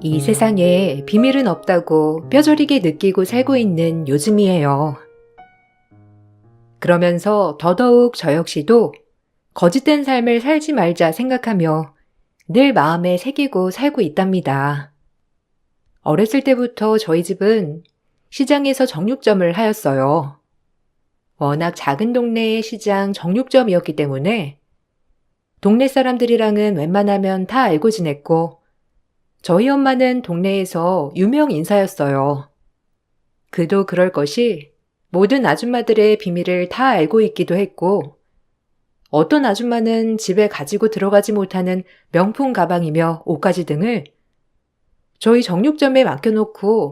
이 세상에 비밀은 없다고 뼈저리게 느끼고 살고 있는 요즘이에요. 그러면서 더더욱 저 역시도 거짓된 삶을 살지 말자 생각하며 늘 마음에 새기고 살고 있답니다. 어렸을 때부터 저희 집은 시장에서 정육점을 하였어요. 워낙 작은 동네의 시장 정육점이었기 때문에 동네 사람들이랑은 웬만하면 다 알고 지냈고 저희 엄마는 동네에서 유명 인사였어요. 그도 그럴 것이 모든 아줌마들의 비밀을 다 알고 있기도 했고 어떤 아줌마는 집에 가지고 들어가지 못하는 명품 가방이며 옷가지 등을 저희 정육점에 맡겨놓고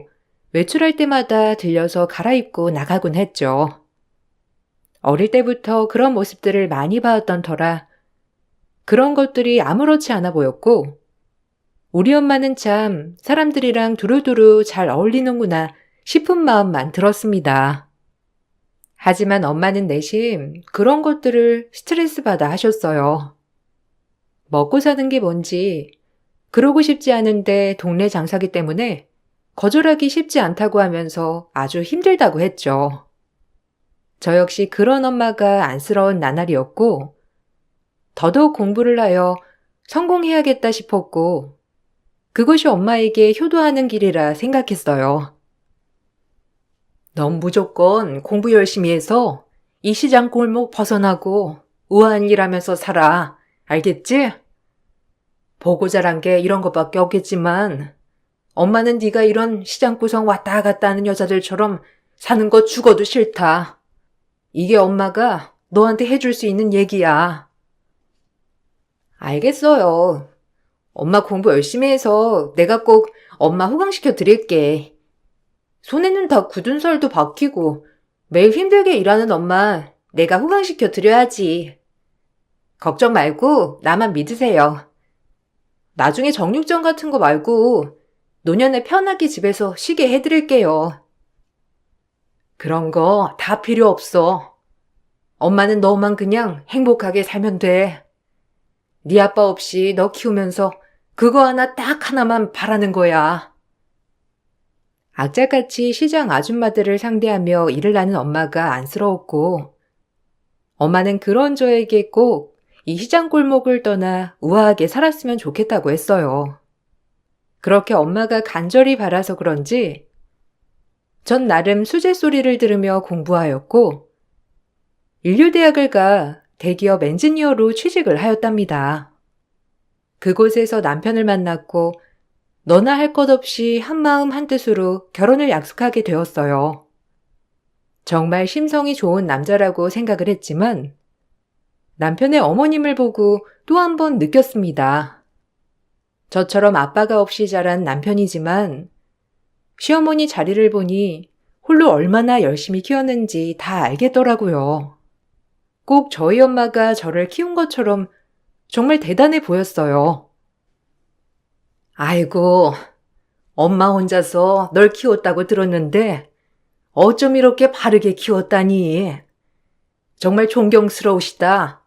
외출할 때마다 들려서 갈아입고 나가곤 했죠. 어릴 때부터 그런 모습들을 많이 봐왔던 터라 그런 것들이 아무렇지 않아 보였고 우리 엄마는 참 사람들이랑 두루두루 잘 어울리는구나 싶은 마음만 들었습니다. 하지만 엄마는 내심 그런 것들을 스트레스 받아 하셨어요. 먹고 사는 게 뭔지 그러고 싶지 않은데 동네 장사기 때문에 거절하기 쉽지 않다고 하면서 아주 힘들다고 했죠. 저 역시 그런 엄마가 안쓰러운 나날이었고 더더욱 공부를 하여 성공해야겠다 싶었고 그것이 엄마에게 효도하는 길이라 생각했어요. 넌 무조건 공부 열심히 해서 이 시장 골목 벗어나고 우아한 일 하면서 살아. 알겠지? 보고 자란 게 이런 것밖에 없겠지만 엄마는 네가 이런 시장 구석 왔다 갔다 하는 여자들처럼 사는 거 죽어도 싫다. 이게 엄마가 너한테 해줄 수 있는 얘기야. 알겠어요. 엄마 공부 열심히 해서 내가 꼭 엄마 호강시켜 드릴게. 손에는 다 굳은 살도 박히고 매일 힘들게 일하는 엄마 내가 호강시켜 드려야지. 걱정 말고 나만 믿으세요. 나중에 정육점 같은 거 말고 노년에 편하게 집에서 쉬게 해드릴게요. 그런 거 다 필요 없어. 엄마는 너만 그냥 행복하게 살면 돼. 네 아빠 없이 너 키우면서 그거 하나 딱 하나만 바라는 거야. 악착같이 시장 아줌마들을 상대하며 일을 하는 엄마가 안쓰러웠고 엄마는 그런 저에게 꼭 이 시장 골목을 떠나 우아하게 살았으면 좋겠다고 했어요. 그렇게 엄마가 간절히 바라서 그런지 전 나름 수제소리를 들으며 공부하였고 인류대학을 가 대기업 엔지니어로 취직을 하였답니다. 그곳에서 남편을 만났고 너나 할 것 없이 한마음 한뜻으로 결혼을 약속하게 되었어요. 정말 심성이 좋은 남자라고 생각을 했지만 남편의 어머님을 보고 또 한 번 느꼈습니다. 저처럼 아빠가 없이 자란 남편이지만 시어머니 자리를 보니 홀로 얼마나 열심히 키웠는지 다 알겠더라고요. 꼭 저희 엄마가 저를 키운 것처럼 정말 대단해 보였어요. 아이고, 엄마 혼자서 널 키웠다고 들었는데 어쩜 이렇게 바르게 키웠다니. 정말 존경스러우시다.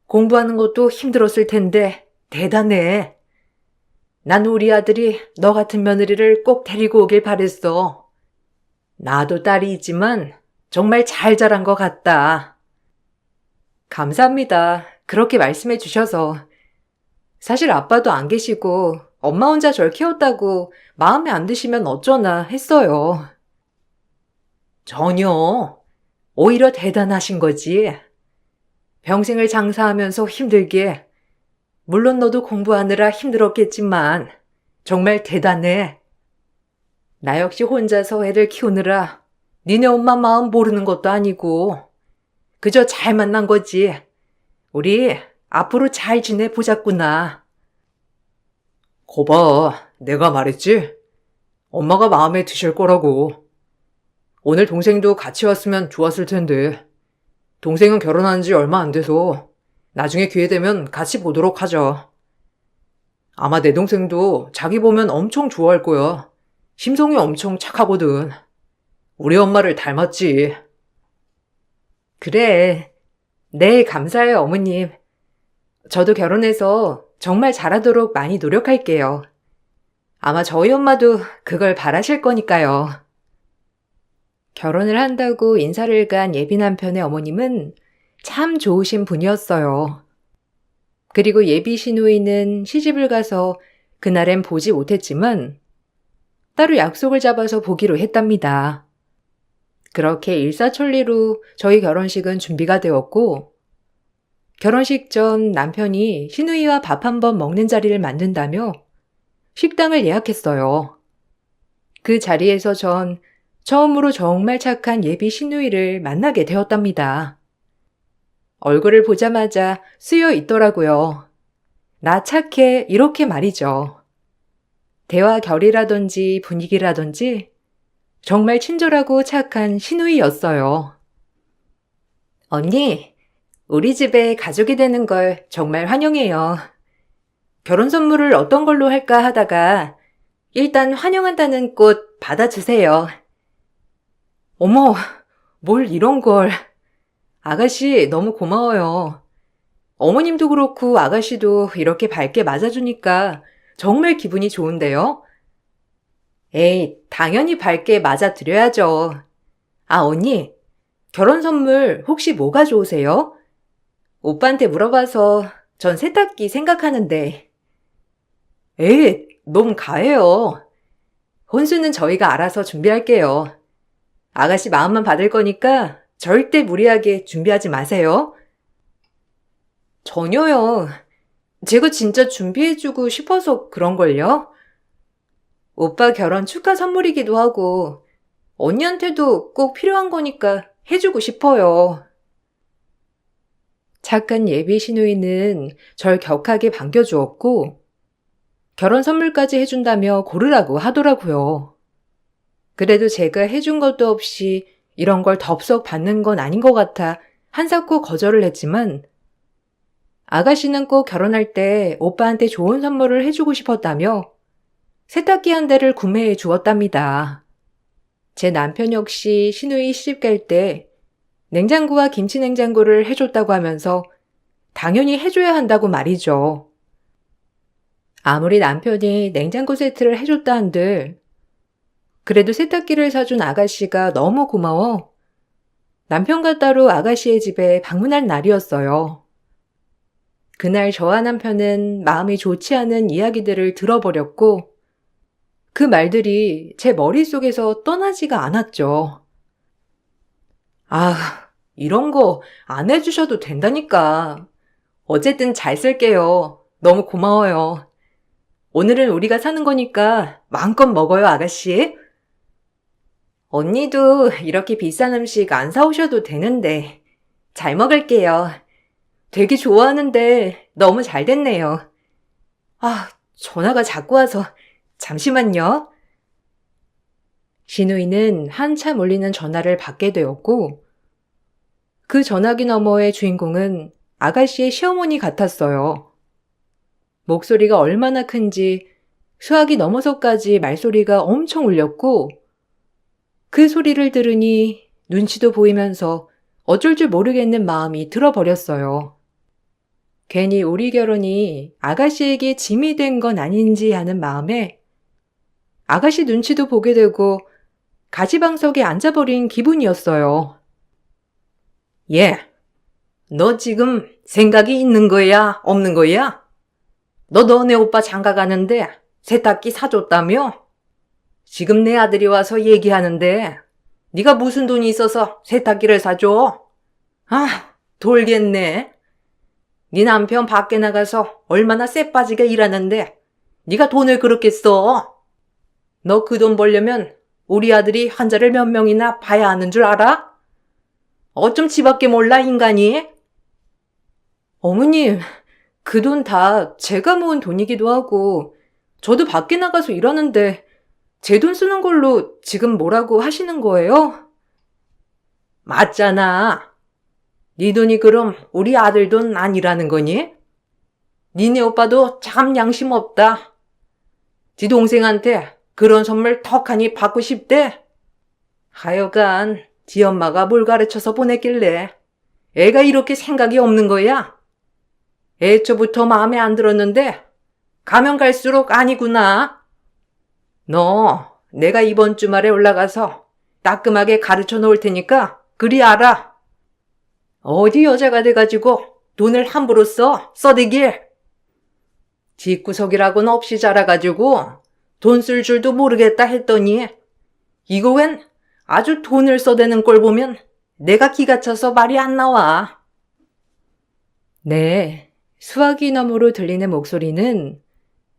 공부하는 것도 힘들었을 텐데 대단해. 난 우리 아들이 너 같은 며느리를 꼭 데리고 오길 바랬어. 나도 딸이 있지만 정말 잘 자란 것 같다. 감사합니다. 그렇게 말씀해 주셔서. 사실 아빠도 안 계시고 엄마 혼자 절 키웠다고 마음에 안 드시면 어쩌나 했어요. 전혀. 오히려 대단하신 거지. 평생을 장사하면서 힘들게. 물론 너도 공부하느라 힘들었겠지만 정말 대단해. 나 역시 혼자서 애들 키우느라 니네 엄마 마음 모르는 것도 아니고 그저 잘 만난 거지. 우리 앞으로 잘 지내보자꾸나. 거봐, 내가 말했지? 엄마가 마음에 드실 거라고. 오늘 동생도 같이 왔으면 좋았을 텐데. 동생은 결혼한 지 얼마 안 돼서 나중에 기회 되면 같이 보도록 하자. 아마 내 동생도 자기 보면 엄청 좋아할 거야. 심성이 엄청 착하거든. 우리 엄마를 닮았지. 그래. 네, 감사해요, 어머님. 저도 결혼해서 정말 잘하도록 많이 노력할게요. 아마 저희 엄마도 그걸 바라실 거니까요. 결혼을 한다고 인사를 간 예비 남편의 어머님은 참 좋으신 분이었어요. 그리고 예비 시누이는 시집을 가서 그날엔 보지 못했지만 따로 약속을 잡아서 보기로 했답니다. 그렇게 일사천리로 저희 결혼식은 준비가 되었고, 결혼식 전 남편이 시누이와 밥 한번 먹는 자리를 만든다며 식당을 예약했어요. 그 자리에서 전 처음으로 정말 착한 예비 시누이를 만나게 되었답니다. 얼굴을 보자마자 쓰여 있더라고요. 나 착해, 이렇게 말이죠. 대화 결이라든지 분위기라든지 정말 친절하고 착한 시누이였어요. 언니, 우리 집에 가족이 되는 걸 정말 환영해요. 결혼 선물을 어떤 걸로 할까 하다가 일단 환영한다는 꽃 받아주세요. 어머, 뭘 이런 걸. 아가씨 너무 고마워요. 어머님도 그렇고 아가씨도 이렇게 밝게 맞아주니까 정말 기분이 좋은데요? 에이, 당연히 밝게 맞아드려야죠. 아, 언니, 결혼 선물 혹시 뭐가 좋으세요? 오빠한테 물어봐서 전 세탁기 생각하는데. 에이, 너무 가해요. 혼수는 저희가 알아서 준비할게요. 아가씨 마음만 받을 거니까 절대 무리하게 준비하지 마세요. 전혀요. 제가 진짜 준비해주고 싶어서 그런걸요? 오빠 결혼 축하 선물이기도 하고 언니한테도 꼭 필요한 거니까 해주고 싶어요. 착한 예비 시누이는 절 격하게 반겨주었고 결혼 선물까지 해준다며 고르라고 하더라고요. 그래도 제가 해준 것도 없이 이런 걸 덥석 받는 건 아닌 것 같아 한사코 거절을 했지만 아가씨는 꼭 결혼할 때 오빠한테 좋은 선물을 해주고 싶었다며 세탁기 한 대를 구매해 주었답니다. 제 남편 역시 시누이 시집 갈 때 냉장고와 김치 냉장고를 해줬다고 하면서 당연히 해줘야 한다고 말이죠. 아무리 남편이 냉장고 세트를 해줬다 한들 그래도 세탁기를 사준 아가씨가 너무 고마워 남편과 따로 아가씨의 집에 방문할 날이었어요. 그날 저와 남편은 마음이 좋지 않은 이야기들을 들어버렸고 그 말들이 제 머릿속에서 떠나지가 않았죠. 아, 이런 거 안 해주셔도 된다니까. 어쨌든 잘 쓸게요. 너무 고마워요. 오늘은 우리가 사는 거니까 마음껏 먹어요, 아가씨. 언니도 이렇게 비싼 음식 안 사오셔도 되는데 잘 먹을게요. 되게 좋아하는데 너무 잘 됐네요. 아, 전화가 자꾸 와서 잠시만요. 시누이는 한참 울리는 전화를 받게 되었고 그 전화기 너머의 주인공은 아가씨의 시어머니 같았어요. 목소리가 얼마나 큰지 수화기 넘어서까지 말소리가 엄청 울렸고 그 소리를 들으니 눈치도 보이면서 어쩔 줄 모르겠는 마음이 들어버렸어요. 괜히 우리 결혼이 아가씨에게 짐이 된 건 아닌지 하는 마음에 아가씨 눈치도 보게 되고 가지방석에 앉아버린 기분이었어요. 예, 너 지금 생각이 있는 거야, 없는 거야? 너 너네 오빠 장가 가는데 세탁기 사줬다며? 지금 내 아들이 와서 얘기하는데 네가 무슨 돈이 있어서 세탁기를 사줘? 아, 돌겠네. 네 남편 밖에 나가서 얼마나 쎄 빠지게 일하는데 네가 돈을 그렇게 써? 너 그 돈 벌려면 우리 아들이 환자를 몇 명이나 봐야 하는 줄 알아? 어쩜 지밖에 몰라, 인간이? 어머님, 그 돈 다 제가 모은 돈이기도 하고 저도 밖에 나가서 일하는데 제 돈 쓰는 걸로 지금 뭐라고 하시는 거예요? 맞잖아. 네 돈이 그럼 우리 아들 돈 아니라는 거니? 니네 오빠도 참 양심 없다. 지 동생한테 그런 선물 턱하니 받고 싶대. 하여간 지 엄마가 뭘 가르쳐서 보냈길래 애가 이렇게 생각이 없는 거야? 애초부터 마음에 안 들었는데 가면 갈수록 아니구나. 너 내가 이번 주말에 올라가서 따끔하게 가르쳐 놓을 테니까 그리 알아. 어디 여자가 돼가지고 돈을 함부로 써대길. 뒷구석이라고는 없이 자라가지고 돈 쓸 줄도 모르겠다 했더니 이거 웬 아주 돈을 써대는 꼴 보면 내가 기가 차서 말이 안 나와. 네, 수화기 너머로 들리는 목소리는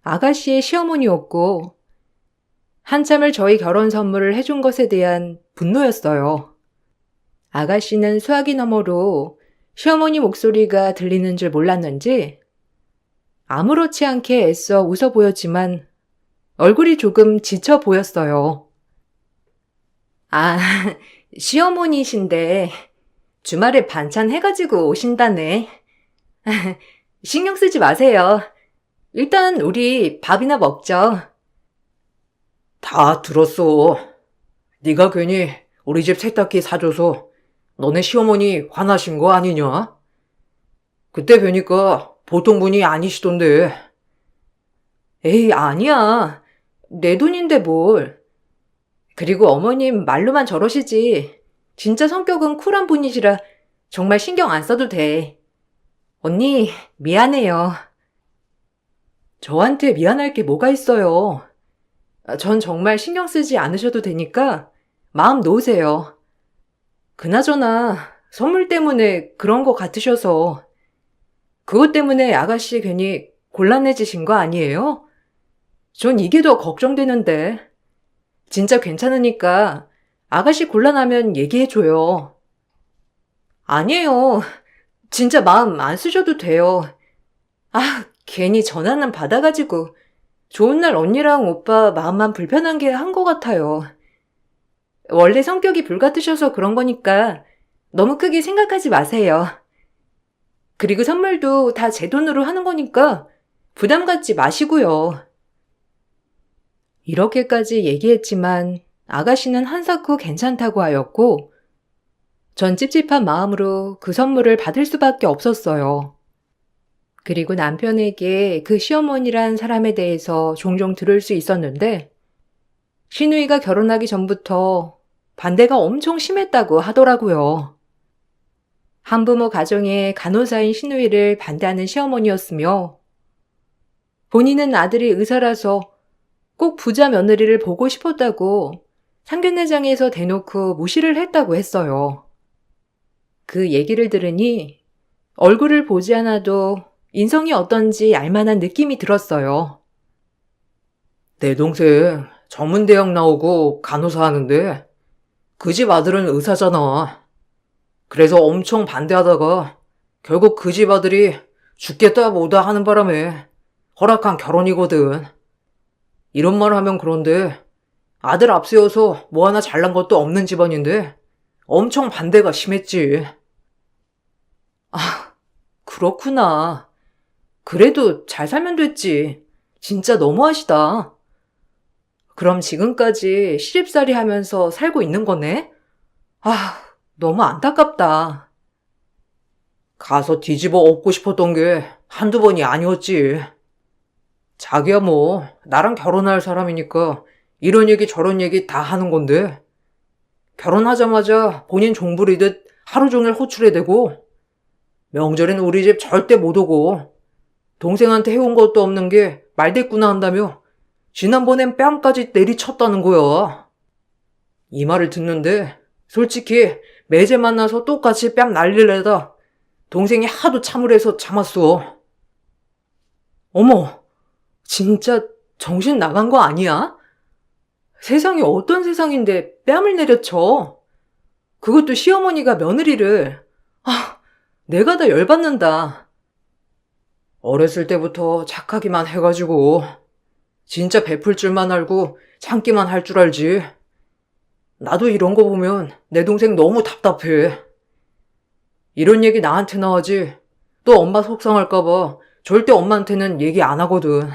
아가씨의 시어머니였고 한참을 저희 결혼 선물을 해준 것에 대한 분노였어요. 아가씨는 수화기 너머로 시어머니 목소리가 들리는 줄 몰랐는지 아무렇지 않게 애써 웃어 보였지만 얼굴이 조금 지쳐 보였어요. 아, 시어머니신데 주말에 반찬 해가지고 오신다네. 신경 쓰지 마세요. 일단 우리 밥이나 먹죠. 다 들었어. 네가 괜히 우리 집 세탁기 사줘서 너네 시어머니 화나신 거 아니냐? 그때 뵈니까 보통 분이 아니시던데. 에이, 아니야. 내 돈인데 뭘. 그리고 어머님 말로만 저러시지. 진짜 성격은 쿨한 분이시라 정말 신경 안 써도 돼. 언니, 미안해요. 저한테 미안할 게 뭐가 있어요. 전 정말 신경 쓰지 않으셔도 되니까 마음 놓으세요. 그나저나 선물 때문에 그런 거 같으셔서 그것 때문에 아가씨 괜히 곤란해지신 거 아니에요? 전 이게 더 걱정되는데. 진짜 괜찮으니까 아가씨 곤란하면 얘기해줘요. 아니에요. 진짜 마음 안 쓰셔도 돼요. 아, 괜히 전화는 받아가지고 좋은 날 언니랑 오빠 마음만 불편한 게 한 것 같아요. 원래 성격이 불같으셔서 그런 거니까 너무 크게 생각하지 마세요. 그리고 선물도 다 제 돈으로 하는 거니까 부담 갖지 마시고요. 이렇게까지 얘기했지만 아가씨는 한사코 괜찮다고 하였고 전 찝찝한 마음으로 그 선물을 받을 수밖에 없었어요. 그리고 남편에게 그 시어머니란 사람에 대해서 종종 들을 수 있었는데 시누이가 결혼하기 전부터 반대가 엄청 심했다고 하더라고요. 한부모 가정의 간호사인 시누이를 반대하는 시어머니였으며 본인은 아들이 의사라서 꼭 부자 며느리를 보고 싶었다고 상견례장에서 대놓고 무시를 했다고 했어요. 그 얘기를 들으니 얼굴을 보지 않아도 인성이 어떤지 알만한 느낌이 들었어요. 내 동생 전문대학 나오고 간호사 하는데 그 집 아들은 의사잖아. 그래서 엄청 반대하다가 결국 그 집 아들이 죽겠다 뭐다 하는 바람에 허락한 결혼이거든. 이런 말 하면 그런데 아들 앞세워서 뭐 하나 잘난 것도 없는 집안인데 엄청 반대가 심했지. 아, 그렇구나. 그래도 잘 살면 됐지. 진짜 너무하시다. 그럼 지금까지 시집살이 하면서 살고 있는 거네? 아, 너무 안타깝다. 가서 뒤집어 엎고 싶었던 게 한두 번이 아니었지. 자기야 뭐 나랑 결혼할 사람이니까 이런 얘기 저런 얘기 다 하는 건데 결혼하자마자 본인 종부리듯 하루 종일 호출해대고 명절엔 우리 집 절대 못 오고 동생한테 해온 것도 없는 게 말대꾸나 한다며 지난번엔 뺨까지 내리쳤다는 거야. 이 말을 듣는데 솔직히 매제 만나서 똑같이 뺨 날릴래다 동생이 하도 참으래서 참았어. 어머, 진짜 정신 나간 거 아니야? 세상이 어떤 세상인데 뺨을 내려쳐. 그것도 시어머니가 며느리를. 아, 내가 다 열받는다. 어렸을 때부터 착하기만 해가지고 진짜 베풀 줄만 알고 참기만 할 줄 알지. 나도 이런 거 보면 내 동생 너무 답답해. 이런 얘기 나한테나 하지 또 엄마 속상할까 봐 절대 엄마한테는 얘기 안 하거든.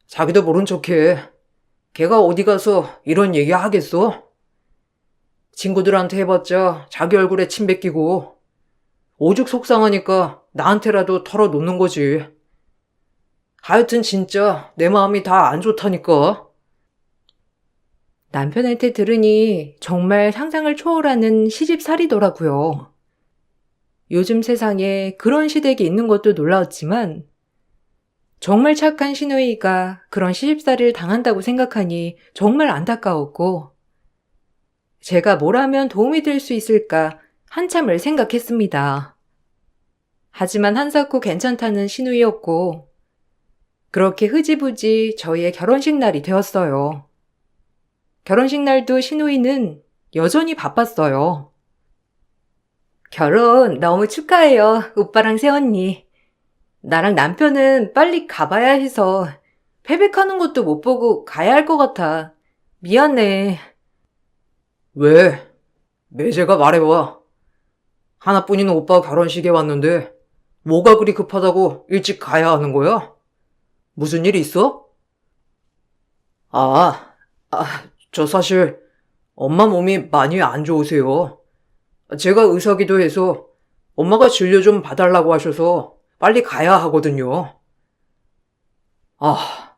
자기도 모른 척해. 걔가 어디 가서 이런 얘기 하겠어? 친구들한테 해봤자 자기 얼굴에 침 뱉기고 오죽 속상하니까 나한테라도 털어놓는 거지. 하여튼 진짜 내 마음이 다 안 좋다니까. 남편한테 들으니 정말 상상을 초월하는 시집살이더라고요. 요즘 세상에 그런 시댁이 있는 것도 놀라웠지만 정말 착한 시누이가 그런 시집살이를 당한다고 생각하니 정말 안타까웠고 제가 뭘 하면 도움이 될 수 있을까 한참을 생각했습니다. 하지만 한사코 괜찮다는 시누이였고 그렇게 흐지부지 저희의 결혼식 날이 되었어요. 결혼식 날도 시누이는 여전히 바빴어요. 결혼 너무 축하해요, 오빠랑 새언니. 나랑 남편은 빨리 가봐야 해서 패백하는 것도 못 보고 가야 할 것 같아. 미안해. 왜? 매제가 말해봐. 하나뿐인 오빠 결혼식에 왔는데 뭐가 그리 급하다고 일찍 가야 하는 거야? 무슨 일 있어? 아, 저 사실 엄마 몸이 많이 안 좋으세요. 제가 의사기도 해서 엄마가 진료 좀 봐달라고 하셔서 빨리 가야 하거든요. 아,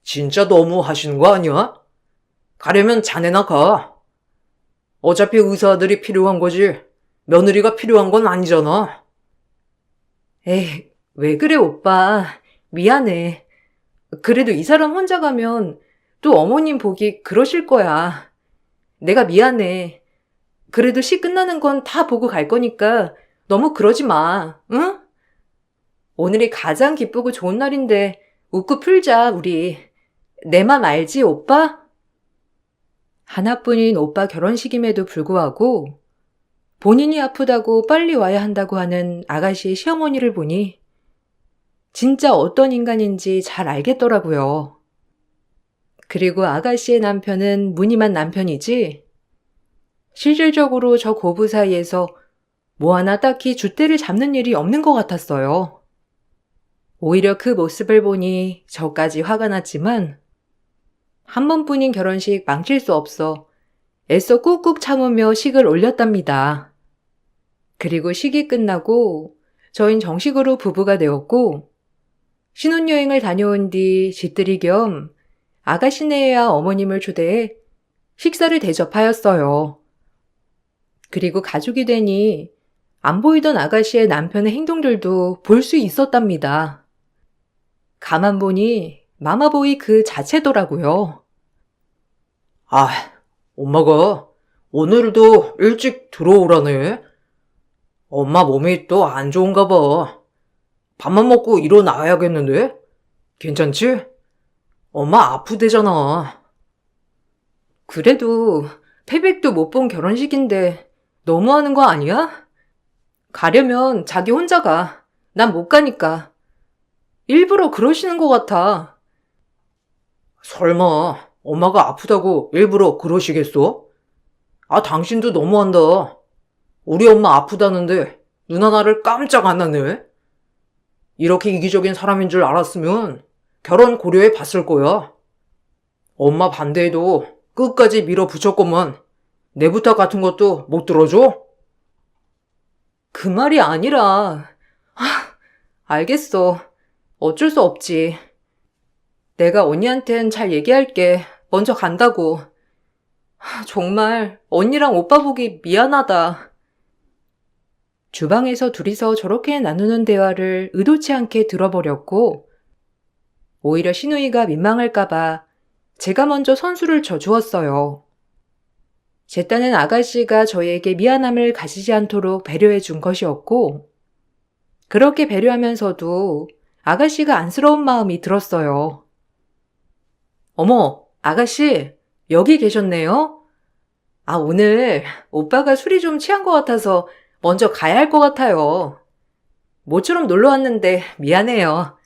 진짜 너무 하시는 거 아니야? 가려면 자네나 가. 어차피 의사들이 필요한 거지 며느리가 필요한 건 아니잖아. 에이, 왜 그래, 오빠. 미안해. 그래도 이 사람 혼자 가면 또 어머님 보기 그러실 거야. 내가 미안해. 그래도 시 끝나는 건 다 보고 갈 거니까 너무 그러지 마, 응? 오늘이 가장 기쁘고 좋은 날인데 웃고 풀자, 우리. 내 맘 알지, 오빠? 하나뿐인 오빠 결혼식임에도 불구하고 본인이 아프다고 빨리 와야 한다고 하는 아가씨의 시어머니를 보니 진짜 어떤 인간인지 잘 알겠더라고요. 그리고 아가씨의 남편은 무늬만 남편이지 실질적으로 저 고부 사이에서 뭐 하나 딱히 줏대를 잡는 일이 없는 것 같았어요. 오히려 그 모습을 보니 저까지 화가 났지만 한 번뿐인 결혼식 망칠 수 없어 애써 꾹꾹 참으며 식을 올렸답니다. 그리고 식이 끝나고 저흰 정식으로 부부가 되었고 신혼여행을 다녀온 뒤 집들이 겸 아가씨네와 어머님을 초대해 식사를 대접하였어요. 그리고 가족이 되니 안 보이던 아가씨의 남편의 행동들도 볼 수 있었답니다. 가만 보니 마마보이 그 자체더라고요. 아, 엄마가 오늘도 일찍 들어오라네. 엄마 몸이 또 안 좋은가 봐. 밥만 먹고 일어나야겠는데? 괜찮지? 엄마 아프대잖아. 그래도 패백도 못 본 결혼식인데 너무하는 거 아니야? 가려면 자기 혼자 가. 난 못 가니까. 일부러 그러시는 것 같아. 설마 엄마가 아프다고 일부러 그러시겠어? 아, 당신도 너무한다. 우리 엄마 아프다는데 눈 하나를 깜짝 안 하네. 이렇게 이기적인 사람인 줄 알았으면 결혼 고려해 봤을 거야. 엄마 반대해도 끝까지 밀어붙였건만 내 부탁 같은 것도 못 들어줘? 그 말이 아니라. 알겠어. 어쩔 수 없지. 내가 언니한텐 잘 얘기할게. 먼저 간다고. 정말 언니랑 오빠 보기 미안하다. 주방에서 둘이서 저렇게 나누는 대화를 의도치 않게 들어버렸고 오히려 시누이가 민망할까봐 제가 먼저 선수를 쳐주었어요. 제 딴엔 아가씨가 저희에게 미안함을 가지지 않도록 배려해 준 것이었고 그렇게 배려하면서도 아가씨가 안쓰러운 마음이 들었어요. 어머, 아가씨, 여기 계셨네요? 아, 오늘 오빠가 술이 좀 취한 것 같아서 먼저 가야 할 것 같아요. 모처럼 놀러 왔는데 미안해요.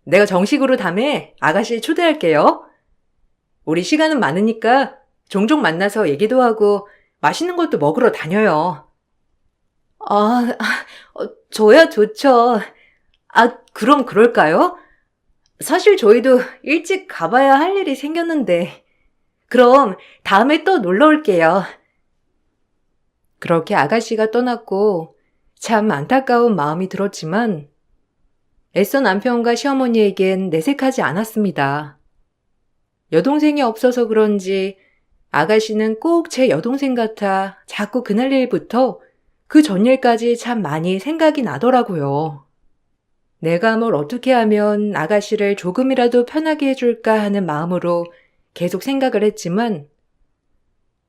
내가 정식으로 다음에 아가씨 초대할게요. 우리 시간은 많으니까 종종 만나서 얘기도 하고 맛있는 것도 먹으러 다녀요. 저야 좋죠. 그럼 그럴까요? 사실 저희도 일찍 가봐야 할 일이 생겼는데. 그럼 다음에 또 놀러 올게요. 그렇게 아가씨가 떠났고 참 안타까운 마음이 들었지만 애써 남편과 시어머니에겐 내색하지 않았습니다. 여동생이 없어서 그런지 아가씨는 꼭 제 여동생 같아 자꾸 그날 일부터 그 전일까지 참 많이 생각이 나더라고요. 내가 뭘 어떻게 하면 아가씨를 조금이라도 편하게 해줄까 하는 마음으로 계속 생각을 했지만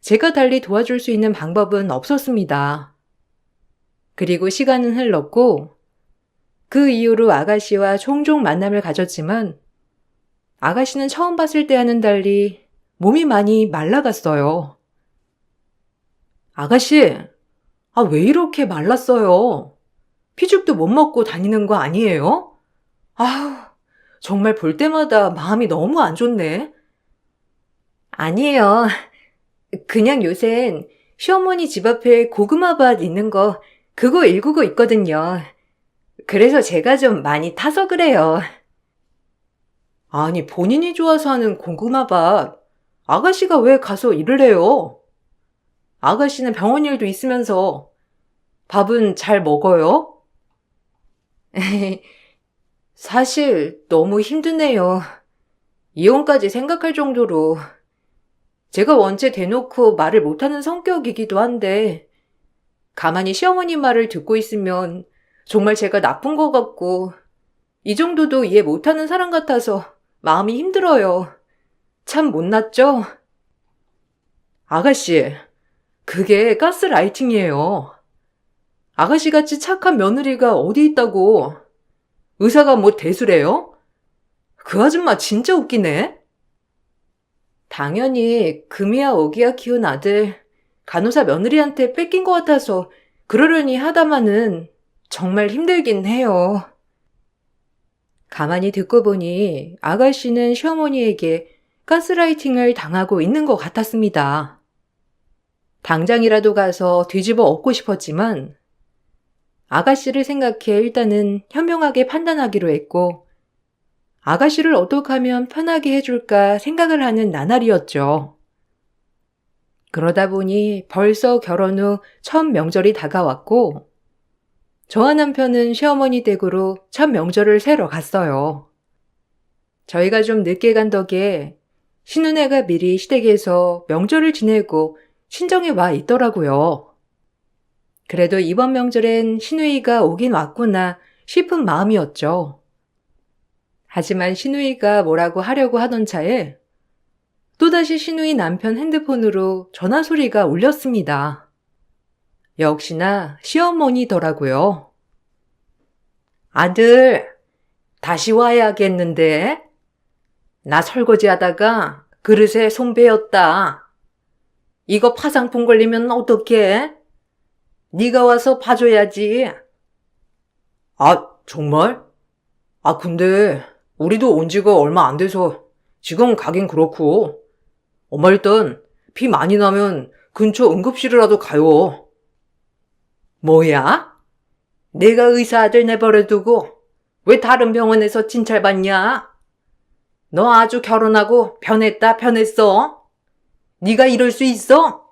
제가 달리 도와줄 수 있는 방법은 없었습니다. 그리고 시간은 흘렀고 그 이후로 아가씨와 종종 만남을 가졌지만 아가씨는 처음 봤을 때와는 달리 몸이 많이 말라갔어요. 아가씨, 왜 이렇게 말랐어요? 피죽도 못 먹고 다니는 거 아니에요? 아우, 정말 볼 때마다 마음이 너무 안 좋네. 아니에요. 그냥 요샌 시어머니 집 앞에 고구마밭 있는 거 그거 일구고 있거든요. 그래서 제가 좀 많이 타서 그래요. 아니, 본인이 좋아서 하는 고구마밭 아가씨가 왜 가서 일을 해요? 아가씨는 병원 일도 있으면서 밥은 잘 먹어요? 사실 너무 힘드네요. 이혼까지 생각할 정도로. 제가 원체 대놓고 말을 못하는 성격이기도 한데 가만히 시어머니 말을 듣고 있으면 정말 제가 나쁜 것 같고 이 정도도 이해 못하는 사람 같아서 마음이 힘들어요. 참 못났죠? 아가씨, 그게 가스라이팅이에요. 아가씨같이 착한 며느리가 어디 있다고. 의사가 뭐 대수래요? 그 아줌마 진짜 웃기네. 당연히 금이야 오기야 키운 아들 간호사 며느리한테 뺏긴 것 같아서 그러려니 하다마는 정말 힘들긴 해요. 가만히 듣고 보니 아가씨는 시어머니에게 가스라이팅을 당하고 있는 것 같았습니다. 당장이라도 가서 뒤집어 엎고 싶었지만 아가씨를 생각해 일단은 현명하게 판단하기로 했고 아가씨를 어떻게 하면 편하게 해줄까 생각을 하는 나날이었죠. 그러다 보니 벌써 결혼 후 첫 명절이 다가왔고 저와 남편은 시어머니 댁으로 첫 명절을 새러 갔어요. 저희가 좀 늦게 간 덕에 신혼애가 미리 시댁에서 명절을 지내고 친정에 와 있더라고요. 그래도 이번 명절엔 시누이가 오긴 왔구나 싶은 마음이었죠. 하지만 시누이가 뭐라고 하려고 하던 차에 또다시 시누이 남편 핸드폰으로 전화 소리가 울렸습니다. 역시나 시어머니더라고요. 아들, 다시 와야겠는데? 나 설거지 하다가 그릇에 손 베었다. 이거 파상풍 걸리면 어떡해? 네가 와서 봐줘야지. 정말? 근데 우리도 온 지가 얼마 안 돼서 지금 가긴 그렇고. 엄마 일단 피 많이 나면 근처 응급실이라도 가요. 뭐야? 내가 의사 아들 내버려두고 왜 다른 병원에서 진찰받냐? 너 아주 결혼하고 변했어? 네가 이럴 수 있어?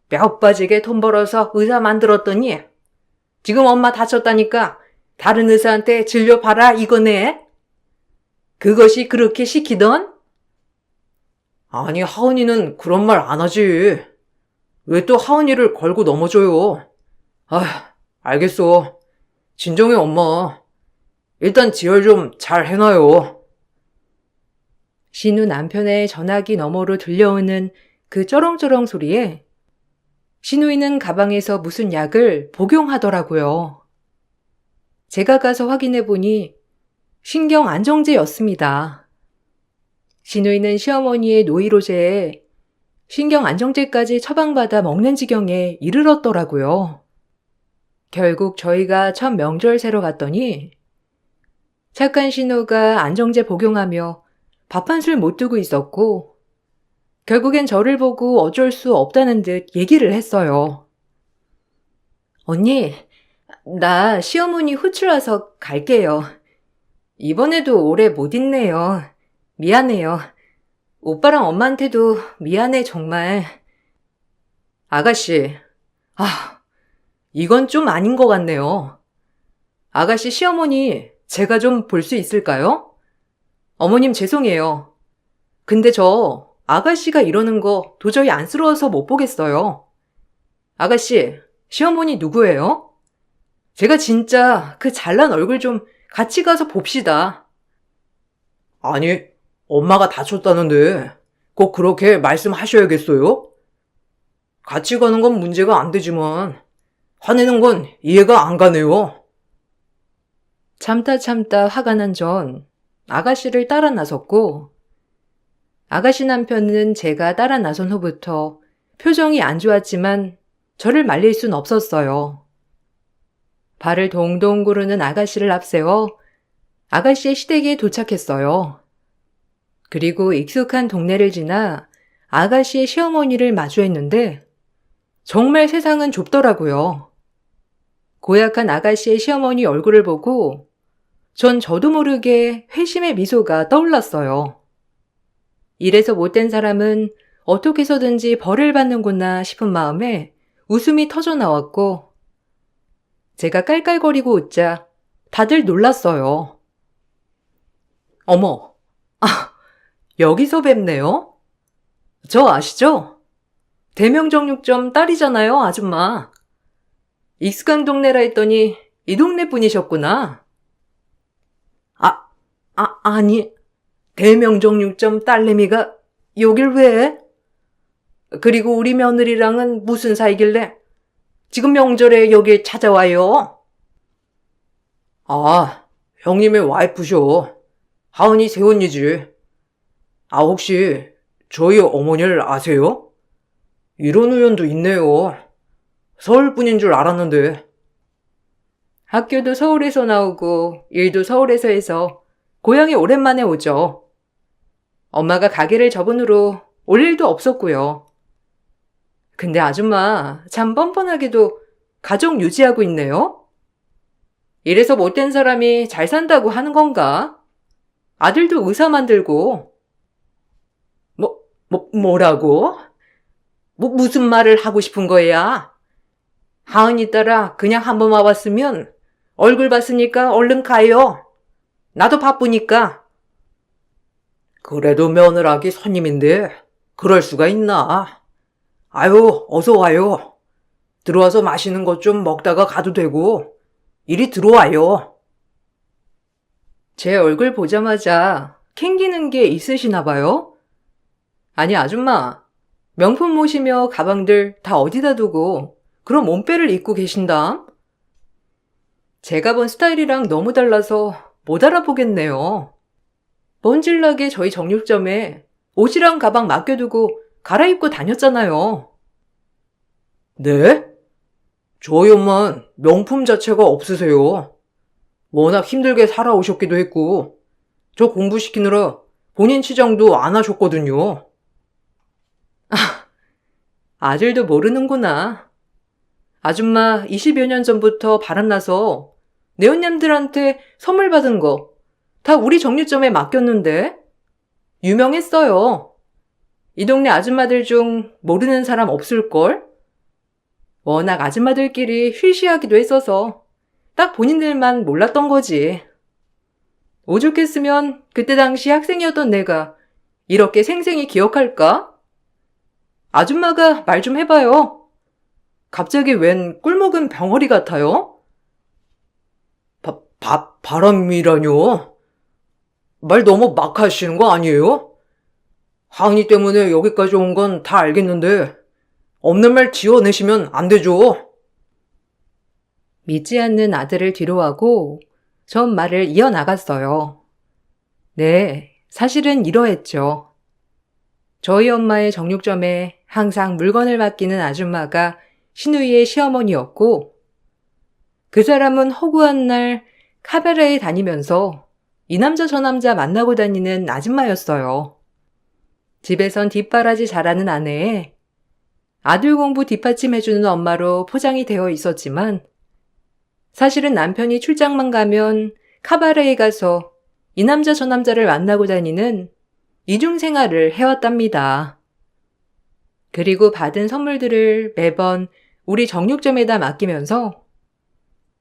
뼈 빠지게 돈 벌어서 의사 만들었더니 지금 엄마 다쳤다니까 다른 의사한테 진료봐라 이거네? 그것이 그렇게 시키던? 아니, 하은이는 그런 말 안 하지. 왜 또 하은이를 걸고 넘어져요? 알겠어. 진정해, 엄마. 일단 지혈 좀 잘 해놔요. 신우 남편의 전화기 너머로 들려오는 그 쩌렁쩌렁 소리에 신우이는 가방에서 무슨 약을 복용하더라고요. 제가 가서 확인해 보니 신경 안정제였습니다. 신우이는 시어머니의 노이로제에 신경 안정제까지 처방받아 먹는 지경에 이르렀더라고요. 결국 저희가 첫 명절 새러 갔더니 착한 신우가 안정제 복용하며 밥 한 술 못 두고 있었고 결국엔 저를 보고 어쩔 수 없다는 듯 얘기를 했어요. 언니, 나 시어머니 호출 와서 갈게요. 이번에도 오래 못 있네요. 미안해요. 오빠랑 엄마한테도 미안해 정말. 아가씨, 이건 좀 아닌 것 같네요. 아가씨 시어머니 제가 좀 볼 수 있을까요? 어머님 죄송해요. 근데 저 아가씨가 이러는 거 도저히 안쓰러워서 못 보겠어요. 아가씨, 시어머니 누구예요? 제가 진짜 그 잘난 얼굴 좀 같이 가서 봅시다. 아니, 엄마가 다쳤다는데 꼭 그렇게 말씀하셔야겠어요? 같이 가는 건 문제가 안 되지만 화내는 건 이해가 안 가네요. 참다 화가 난 전 아가씨를 따라 나섰고, 아가씨 남편은 제가 따라 나선 후부터 표정이 안 좋았지만 저를 말릴 순 없었어요. 발을 동동 구르는 아가씨를 앞세워 아가씨의 시댁에 도착했어요. 그리고 익숙한 동네를 지나 아가씨의 시어머니를 마주했는데 정말 세상은 좁더라고요. 고약한 아가씨의 시어머니 얼굴을 보고 전 저도 모르게 회심의 미소가 떠올랐어요. 이래서 못된 사람은 어떻게 해서든지 벌을 받는구나 싶은 마음에 웃음이 터져 나왔고, 제가 깔깔거리고 웃자 다들 놀랐어요. 어머, 여기서 뵙네요? 저 아시죠? 대명정육점 딸이잖아요, 아줌마. 익숙한 동네라 했더니 이 동네 분이셨구나. 아니, 대명정육점 딸내미가 여길 왜? 그리고 우리 며느리랑은 무슨 사이길래 지금 명절에 여길 찾아와요? 아, 형님의 와이프셔. 하은이 새언니지. 혹시 저희 어머니를 아세요? 이런 우연도 있네요. 서울 분인 줄 알았는데. 학교도 서울에서 나오고 일도 서울에서 해서 고향에 오랜만에 오죠. 엄마가 가게를 접은 후로 올 일도 없었고요. 근데 아줌마 참 뻔뻔하게도 가족 유지하고 있네요. 이래서 못된 사람이 잘 산다고 하는 건가? 아들도 의사 만들고. 뭐라고? 무슨 말을 하고 싶은 거야? 하은이 따라 그냥 한번 와봤으면 얼굴 봤으니까 얼른 가요. 나도 바쁘니까. 그래도 며느라기 손님인데 그럴 수가 있나? 아유, 어서 와요. 들어와서 맛있는 것 좀 먹다가 가도 되고. 이리 들어와요. 제 얼굴 보자마자 캥기는 게 있으시나 봐요? 아니 아줌마, 명품 모시며 가방들 다 어디다 두고 그런 몸빼를 입고 계신담? 제가 본 스타일이랑 너무 달라서 못 알아보겠네요. 번질나게 저희 정육점에 옷이랑 가방 맡겨두고 갈아입고 다녔잖아요. 네? 저희 엄만 명품 자체가 없으세요. 워낙 힘들게 살아오셨기도 했고, 저 공부시키느라 본인 치장도 안 하셨거든요. 아들도 모르는구나. 아줌마 20여 년 전부터 바람나서 내언님들한테 선물 받은 거 다 우리 정육점에 맡겼는데 유명했어요. 이 동네 아줌마들 중 모르는 사람 없을걸? 워낙 아줌마들끼리 휘시하기도 했어서 딱 본인들만 몰랐던 거지. 오죽했으면 그때 당시 학생이었던 내가 이렇게 생생히 기억할까? 아줌마가 말 좀 해봐요. 갑자기 웬 꿀먹은 병어리 같아요? 바람이라뇨? 말 너무 막 하시는 거 아니에요? 하은이 때문에 여기까지 온 건 다 알겠는데 없는 말 지어내시면 안 되죠. 믿지 않는 아들을 뒤로하고 전 말을 이어나갔어요. 네, 사실은 이러했죠. 저희 엄마의 정육점에 항상 물건을 맡기는 아줌마가 신우이의 시어머니였고, 그 사람은 허구한 날 카바레에 다니면서 이 남자 저 남자 만나고 다니는 아줌마였어요. 집에선 뒷바라지 잘하는 아내에 아들 공부 뒷받침해주는 엄마로 포장이 되어 있었지만, 사실은 남편이 출장만 가면 카바레에 가서 이 남자 저 남자를 만나고 다니는 이중 생활을 해왔답니다. 그리고 받은 선물들을 매번 우리 정육점에다 맡기면서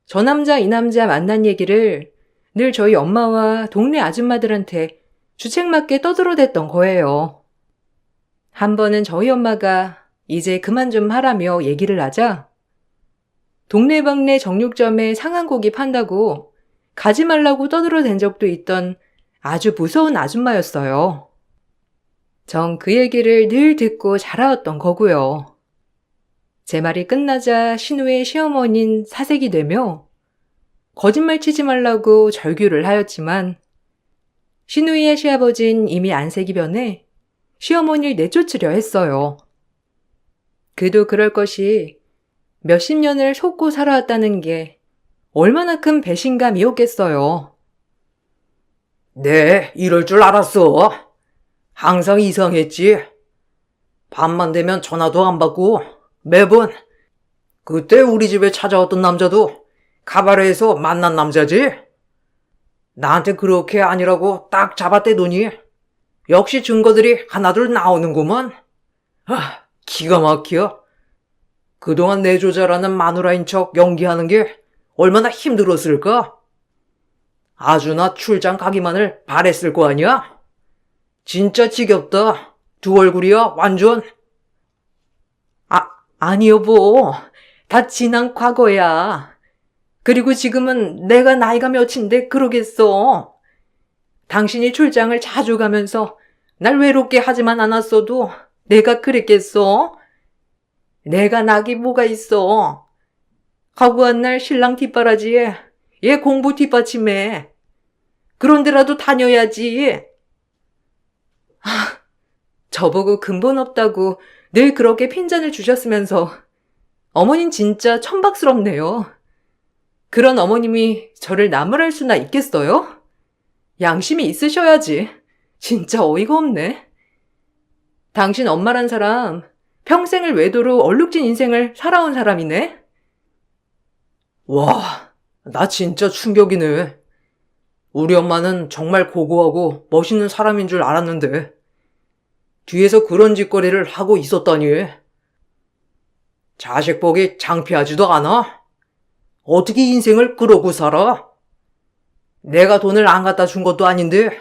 저 남자 이 남자 만난 얘기를 늘 저희 엄마와 동네 아줌마들한테 주책맞게 떠들어댔던 거예요. 한 번은 저희 엄마가 이제 그만 좀 하라며 얘기를 하자 동네방네 정육점에 상한고기 판다고 가지 말라고 떠들어댄 적도 있던 아주 무서운 아줌마였어요. 전 그 얘기를 늘 듣고 자라왔던 거고요. 제 말이 끝나자 신우의 시어머니는 사색이 되며 거짓말 치지 말라고 절규를 하였지만 신우이의 시아버진 이미 안색이 변해 시어머니를 내쫓으려 했어요. 그도 그럴 것이 몇십 년을 속고 살아왔다는 게 얼마나 큰 배신감이었겠어요. 네, 이럴 줄 알았어. 항상 이상했지. 밤만 되면 전화도 안 받고 매번 그때 우리 집에 찾아왔던 남자도 가바레에서 만난 남자지. 나한테 그렇게 아니라고 딱 잡아떼더니 역시 증거들이 하나둘 나오는구먼. 기가 막혀. 그동안 내조자라는 마누라인 척 연기하는 게 얼마나 힘들었을까? 아주나 출장 가기만을 바랬을 거 아니야? 진짜 지겹다. 두 얼굴이야, 완전. 아니 여보. 다 지난 과거야. 그리고 지금은 내가 나이가 몇인데 그러겠어. 당신이 출장을 자주 가면서 날 외롭게 하지만 않았어도 내가 그랬겠어? 내가 낙이 뭐가 있어. 가고 한 날 신랑 뒷바라지에 얘 공부 뒷받침해. 그런 데라도 다녀야지. 저보고 근본 없다고 늘 그렇게 핀잔을 주셨으면서 어머닌 진짜 천박스럽네요. 그런 어머님이 저를 나무랄 수나 있겠어요? 양심이 있으셔야지. 진짜 어이가 없네. 당신 엄마란 사람 평생을 외도로 얼룩진 인생을 살아온 사람이네. 와, 나 진짜 충격이네. 우리 엄마는 정말 고고하고 멋있는 사람인 줄 알았는데 뒤에서 그런 짓거리를 하고 있었다니. 자식 복이 창피하지도 않아? 어떻게 인생을 그러고 살아? 내가 돈을 안 갖다 준 것도 아닌데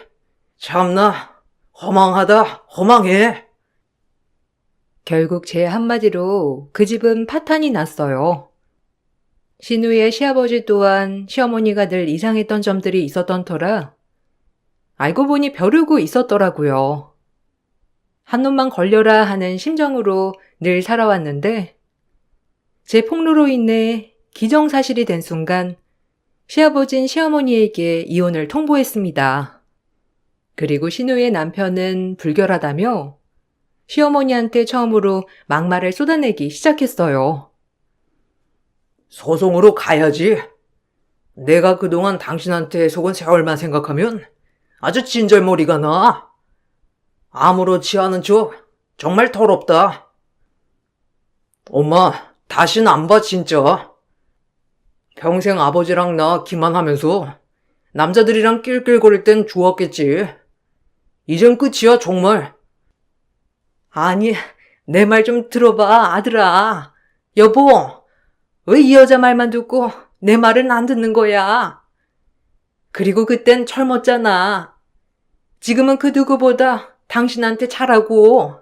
참나 허망하다, 허망해. 결국 제 한마디로 그 집은 파탄이 났어요. 신우의 시아버지 또한 시어머니가 늘 이상했던 점들이 있었던 터라 알고 보니 벼르고 있었더라고요. 한 놈만 걸려라 하는 심정으로 늘 살아왔는데 제 폭로로 인해 기정사실이 된 순간 시아버진 시어머니에게 이혼을 통보했습니다. 그리고 신우의 남편은 불결하다며 시어머니한테 처음으로 막말을 쏟아내기 시작했어요. 소송으로 가야지. 내가 그동안 당신한테 속은 세월만 생각하면 아주 진절머리가 나. 아무렇지 않은 척 정말 더럽다. 엄마, 다신 안 봐 진짜. 평생 아버지랑 나 기만하면서 남자들이랑 낄낄거릴 땐 좋았겠지. 이젠 끝이야 정말. 아니, 내 말 좀 들어봐 아들아. 여보, 왜 이 여자 말만 듣고 내 말은 안 듣는 거야? 그리고 그땐 젊었잖아. 지금은 그 누구보다 당신한테 잘하고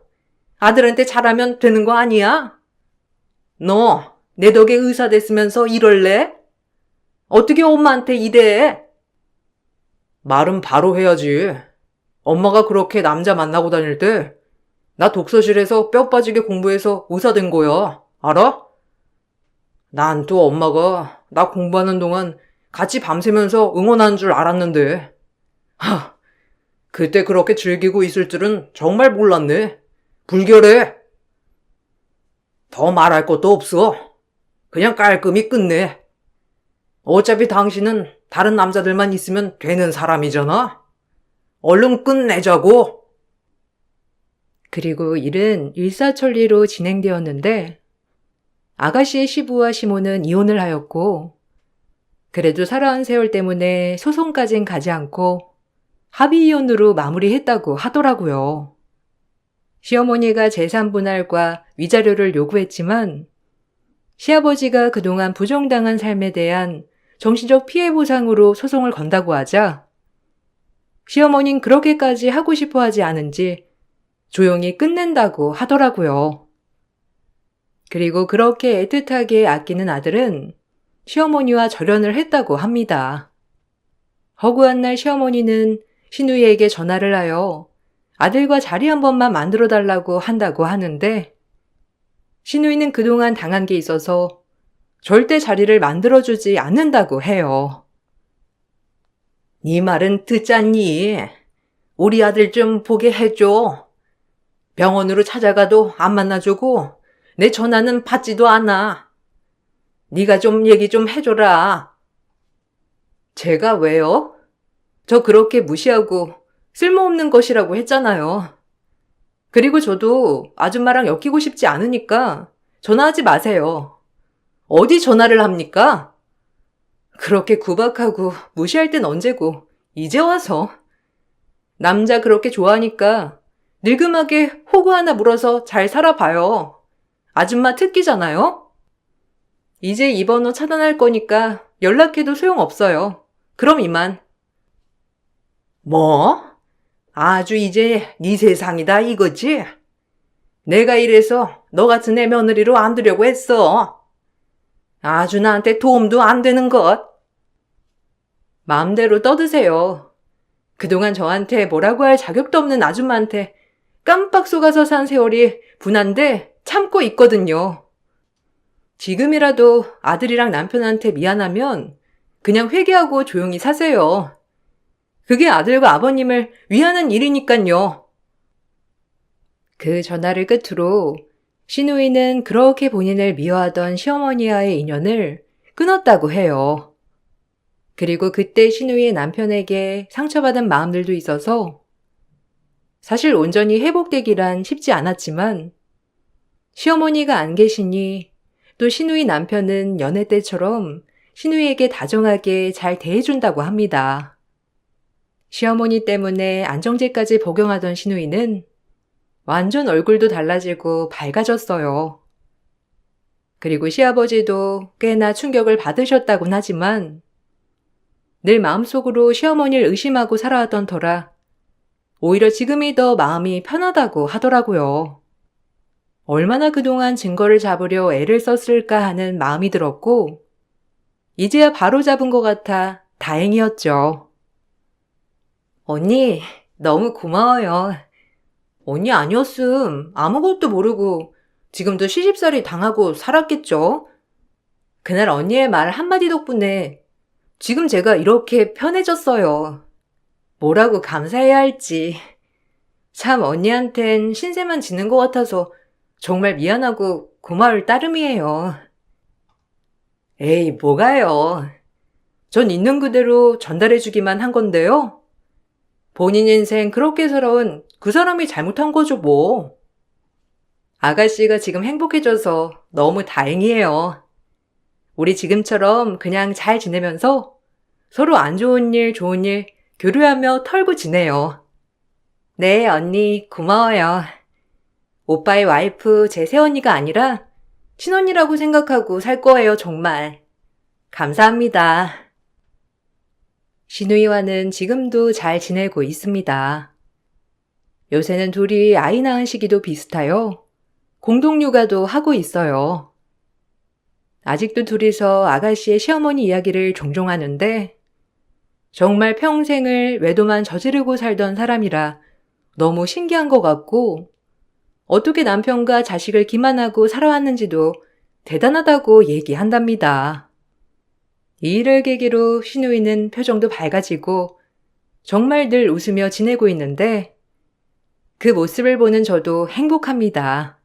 아들한테 잘하면 되는 거 아니야? 너 내 덕에 의사 됐으면서 이럴래? 어떻게 엄마한테 이래? 말은 바로 해야지. 엄마가 그렇게 남자 만나고 다닐 때 나 독서실에서 뼈 빠지게 공부해서 의사 된 거야. 알아? 난 또 엄마가 나 공부하는 동안 같이 밤새면서 응원하는 줄 알았는데. 그때 그렇게 즐기고 있을 줄은 정말 몰랐네. 불결해. 더 말할 것도 없어. 그냥 깔끔히 끝내. 어차피 당신은 다른 남자들만 있으면 되는 사람이잖아. 얼른 끝내자고. 그리고 일은 일사천리로 진행되었는데 아가씨의 시부와 시모는 이혼을 하였고 그래도 살아온 세월 때문에 소송까진 가지 않고 합의이혼으로 마무리했다고 하더라고요. 시어머니가 재산 분할과 위자료를 요구했지만 시아버지가 그동안 부정당한 삶에 대한 정신적 피해 보상으로 소송을 건다고 하자 시어머니는 그렇게까지 하고 싶어 하지 않은지 조용히 끝낸다고 하더라고요. 그리고 그렇게 애틋하게 아끼는 아들은 시어머니와 절연을 했다고 합니다. 허구한 날 시어머니는 신우이에게 전화를 하여 아들과 자리 한 번만 만들어 달라고 한다고 하는데 신우이는 그동안 당한 게 있어서 절대 자리를 만들어주지 않는다고 해요. 네 말은 듣잖니? 우리 아들 좀 보게 해줘. 병원으로 찾아가도 안 만나주고 내 전화는 받지도 않아. 네가 좀 얘기 좀 해줘라. 제가 왜요? 저 그렇게 무시하고 쓸모없는 것이라고 했잖아요. 그리고 저도 아줌마랑 엮이고 싶지 않으니까 전화하지 마세요. 어디 전화를 합니까? 그렇게 구박하고 무시할 땐 언제고 이제 와서. 남자 그렇게 좋아하니까 늙음하게 호구 하나 물어서 잘 살아봐요. 아줌마 특기잖아요? 이제 이 번호 차단할 거니까 연락해도 소용없어요. 그럼 이만. 뭐? 아주 이제 네 세상이다 이거지? 내가 이래서 너 같은 애 며느리로 안 두려고 했어. 아주 나한테 도움도 안 되는 것. 마음대로 떠드세요. 그동안 저한테 뭐라고 할 자격도 없는 아줌마한테 깜빡 속아서 산 세월이 분한데 참고 있거든요. 지금이라도 아들이랑 남편한테 미안하면 그냥 회개하고 조용히 사세요. 그게 아들과 아버님을 위하는 일이니깐요. 그 전화를 끝으로 신우이는 그렇게 본인을 미워하던 시어머니와의 인연을 끊었다고 해요. 그리고 그때 신우이의 남편에게 상처받은 마음들도 있어서 사실 온전히 회복되기란 쉽지 않았지만 시어머니가 안 계시니 또 신우이 남편은 연애 때처럼 신우이에게 다정하게 잘 대해준다고 합니다. 시어머니 때문에 안정제까지 복용하던 신우이는 완전 얼굴도 달라지고 밝아졌어요. 그리고 시아버지도 꽤나 충격을 받으셨다곤 하지만 늘 마음속으로 시어머니를 의심하고 살아왔던 터라 오히려 지금이 더 마음이 편하다고 하더라고요. 얼마나 그동안 증거를 잡으려 애를 썼을까 하는 마음이 들었고 이제야 바로 잡은 것 같아 다행이었죠. 언니, 너무 고마워요. 언니 아니었음 아무것도 모르고 지금도 시집살이 당하고 살았겠죠? 그날 언니의 말 한마디 덕분에 지금 제가 이렇게 편해졌어요. 뭐라고 감사해야 할지. 참 언니한텐 신세만 지는 것 같아서 정말 미안하고 고마울 따름이에요. 에이, 뭐가요. 전 있는 그대로 전달해주기만 한 건데요. 본인 인생 그렇게 살아온 그 사람이 잘못한 거죠, 뭐. 아가씨가 지금 행복해져서 너무 다행이에요. 우리 지금처럼 그냥 잘 지내면서 서로 안 좋은 일, 좋은 일 교류하며 털고 지내요. 네, 언니, 고마워요. 오빠의 와이프 제 새언니가 아니라 친언니라고 생각하고 살 거예요, 정말. 감사합니다. 신우이와는 지금도 잘 지내고 있습니다. 요새는 둘이 아이 낳은 시기도 비슷하여 공동육아도 하고 있어요. 아직도 둘이서 아가씨의 시어머니 이야기를 종종 하는데 정말 평생을 외도만 저지르고 살던 사람이라 너무 신기한 것 같고 어떻게 남편과 자식을 기만하고 살아왔는지도 대단하다고 얘기한답니다. 이 일을 계기로 신우이는 표정도 밝아지고 정말 늘 웃으며 지내고 있는데 그 모습을 보는 저도 행복합니다.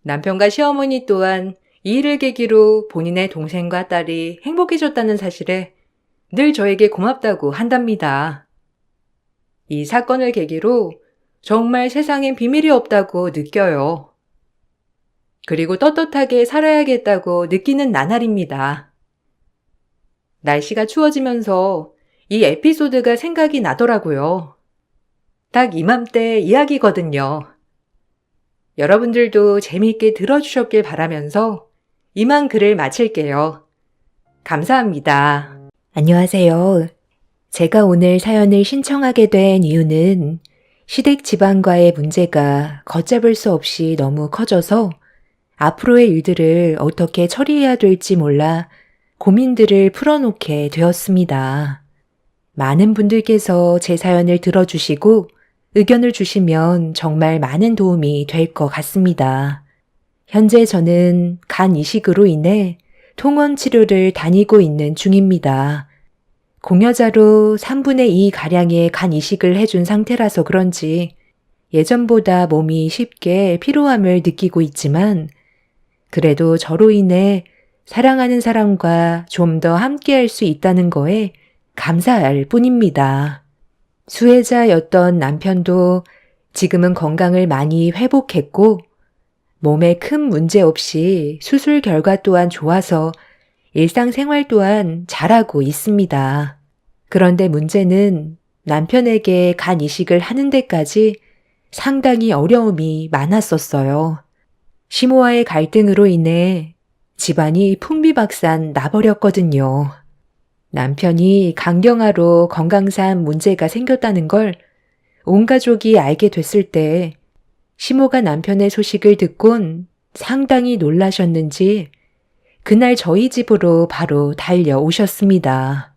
남편과 시어머니 또한 이 일을 계기로 본인의 동생과 딸이 행복해졌다는 사실에 늘 저에게 고맙다고 한답니다. 이 사건을 계기로 정말 세상엔 비밀이 없다고 느껴요. 그리고 떳떳하게 살아야겠다고 느끼는 나날입니다. 날씨가 추워지면서 이 에피소드가 생각이 나더라고요. 딱 이맘때 이야기거든요. 여러분들도 재미있게 들어주셨길 바라면서 이만 글을 마칠게요. 감사합니다. 안녕하세요. 제가 오늘 사연을 신청하게 된 이유는 시댁 집안과의 문제가 걷잡을 수 없이 너무 커져서 앞으로의 일들을 어떻게 처리해야 될지 몰라 고민들을 풀어놓게 되었습니다. 많은 분들께서 제 사연을 들어주시고 의견을 주시면 정말 많은 도움이 될 것 같습니다. 현재 저는 간 이식으로 인해 통원 치료를 다니고 있는 중입니다. 공여자로 3분의 2 가량의 간 이식을 해준 상태라서 그런지 예전보다 몸이 쉽게 피로함을 느끼고 있지만 그래도 저로 인해 사랑하는 사람과 좀 더 함께할 수 있다는 거에 감사할 뿐입니다. 수혜자였던 남편도 지금은 건강을 많이 회복했고 몸에 큰 문제 없이 수술 결과 또한 좋아서 일상생활 또한 잘하고 있습니다. 그런데 문제는 남편에게 간 이식을 하는 데까지 상당히 어려움이 많았었어요. 시모와의 갈등으로 인해 집안이 풍비박산 나버렸거든요. 남편이 간경화로 건강상 문제가 생겼다는 걸 온 가족이 알게 됐을 때 시모가 남편의 소식을 듣곤 상당히 놀라셨는지 그날 저희 집으로 바로 달려오셨습니다.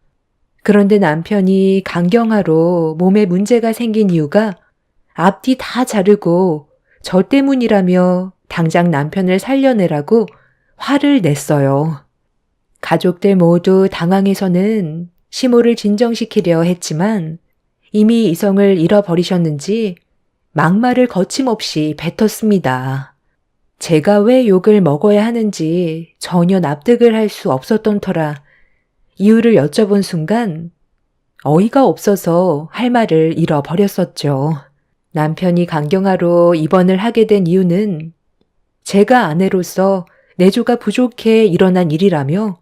그런데 남편이 간경화로 몸에 문제가 생긴 이유가 앞뒤 다 자르고 저 때문이라며 당장 남편을 살려내라고 화를 냈어요. 가족들 모두 당황해서는 시모를 진정시키려 했지만 이미 이성을 잃어버리셨는지 막말을 거침없이 뱉었습니다. 제가 왜 욕을 먹어야 하는지 전혀 납득을 할 수 없었던 터라 이유를 여쭤본 순간 어이가 없어서 할 말을 잃어버렸었죠. 남편이 간경화로 입원을 하게 된 이유는 제가 아내로서 내조가 부족해 일어난 일이라며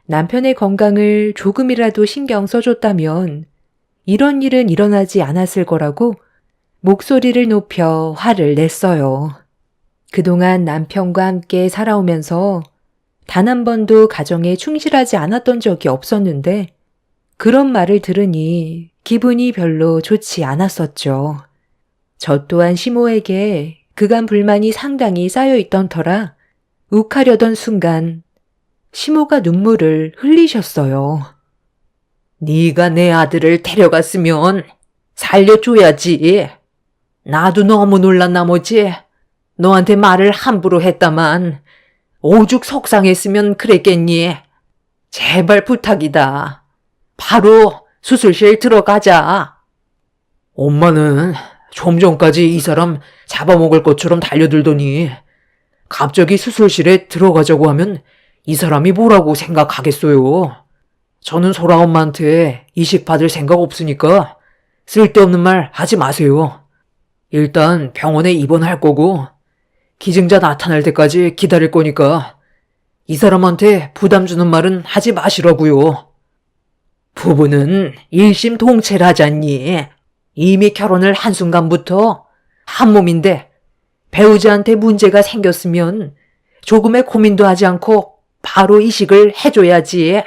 남편의 건강을 조금이라도 신경 써줬다면 이런 일은 일어나지 않았을 거라고 목소리를 높여 화를 냈어요. 그동안 남편과 함께 살아오면서 단 한 번도 가정에 충실하지 않았던 적이 없었는데 그런 말을 들으니 기분이 별로 좋지 않았었죠. 저 또한 시모에게 그간 불만이 상당히 쌓여 있던 터라 욱하려던 순간 시모가 눈물을 흘리셨어요. 네가 내 아들을 데려갔으면 살려줘야지. 나도 너무 놀란 나머지 너한테 말을 함부로 했다만 오죽 속상했으면 그랬겠니. 제발 부탁이다. 바로 수술실 들어가자. 엄마는 좀 전까지 이 사람 잡아먹을 것처럼 달려들더니 갑자기 수술실에 들어가자고 하면 이 사람이 뭐라고 생각하겠어요. 저는 소라 엄마한테 이식 받을 생각 없으니까 쓸데없는 말 하지 마세요. 일단 병원에 입원할 거고 기증자 나타날 때까지 기다릴 거니까 이 사람한테 부담 주는 말은 하지 마시라고요. 부부는 일심동체라잖니. 이미 결혼을 한순간부터 한 몸인데 배우자한테 문제가 생겼으면 조금의 고민도 하지 않고 바로 이식을 해줘야지.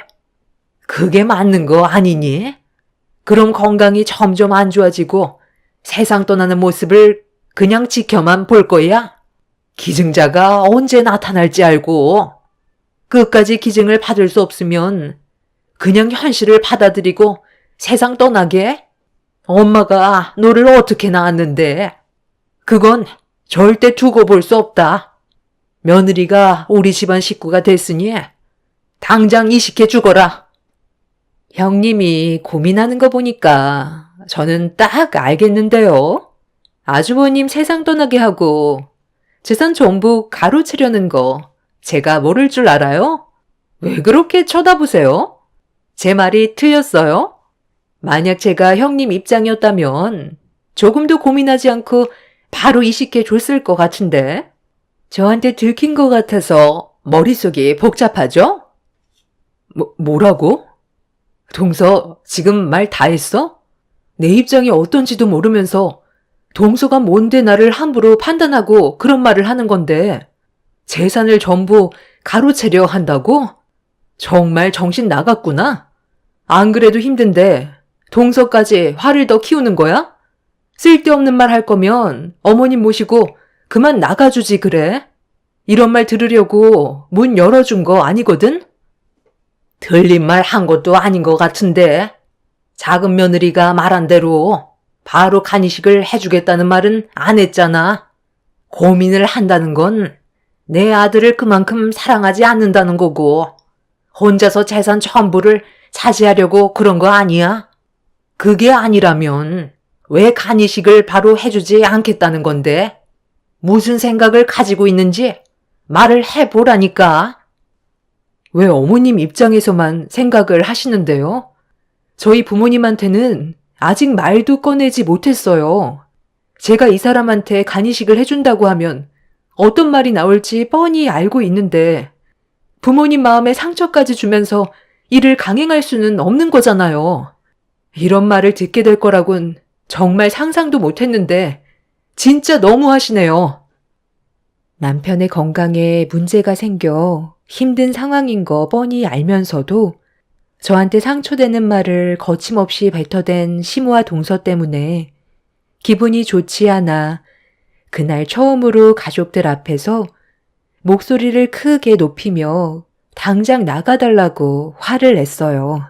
그게 맞는 거 아니니? 그럼 건강이 점점 안 좋아지고 세상 떠나는 모습을 그냥 지켜만 볼 거야? 기증자가 언제 나타날지 알고 끝까지 기증을 받을 수 없으면 그냥 현실을 받아들이고 세상 떠나게? 엄마가 너를 어떻게 낳았는데? 그건 절대 두고 볼 수 없다. 며느리가 우리 집안 식구가 됐으니 당장 이식해 주거라. 형님이 고민하는 거 보니까 저는 딱 알겠는데요. 아주버님 세상 떠나게 하고 재산 전부 가로채려는 거 제가 모를 줄 알아요? 왜 그렇게 쳐다보세요? 제 말이 틀렸어요? 만약 제가 형님 입장이었다면 조금도 고민하지 않고 바로 이식해 줬을 것 같은데 저한테 들킨 것 같아서 머릿속이 복잡하죠? 뭐라고? 동서 지금 말 다 했어? 내 입장이 어떤지도 모르면서 동서가 뭔데 나를 함부로 판단하고 그런 말을 하는 건데 재산을 전부 가로채려 한다고? 정말 정신 나갔구나. 안 그래도 힘든데 동서까지 화를 더 키우는 거야? 쓸데없는 말 할 거면 어머님 모시고 그만 나가주지 그래? 이런 말 들으려고 문 열어준 거 아니거든? 틀린 말 한 것도 아닌 것 같은데. 작은 며느리가 말한 대로 바로 간이식을 해주겠다는 말은 안 했잖아. 고민을 한다는 건 내 아들을 그만큼 사랑하지 않는다는 거고, 혼자서 재산 전부를 차지하려고 그런 거 아니야? 그게 아니라면 왜 간이식을 바로 해주지 않겠다는 건데? 무슨 생각을 가지고 있는지 말을 해보라니까. 왜 어머님 입장에서만 생각을 하시는데요? 저희 부모님한테는 아직 말도 꺼내지 못했어요. 제가 이 사람한테 간이식을 해준다고 하면 어떤 말이 나올지 뻔히 알고 있는데 부모님 마음에 상처까지 주면서 이를 강행할 수는 없는 거잖아요. 이런 말을 듣게 될 거라곤 정말 상상도 못했는데 진짜 너무하시네요. 남편의 건강에 문제가 생겨 힘든 상황인 거 뻔히 알면서도 저한테 상처되는 말을 거침없이 뱉어댄 시모와 동서 때문에 기분이 좋지 않아 그날 처음으로 가족들 앞에서 목소리를 크게 높이며 당장 나가달라고 화를 냈어요.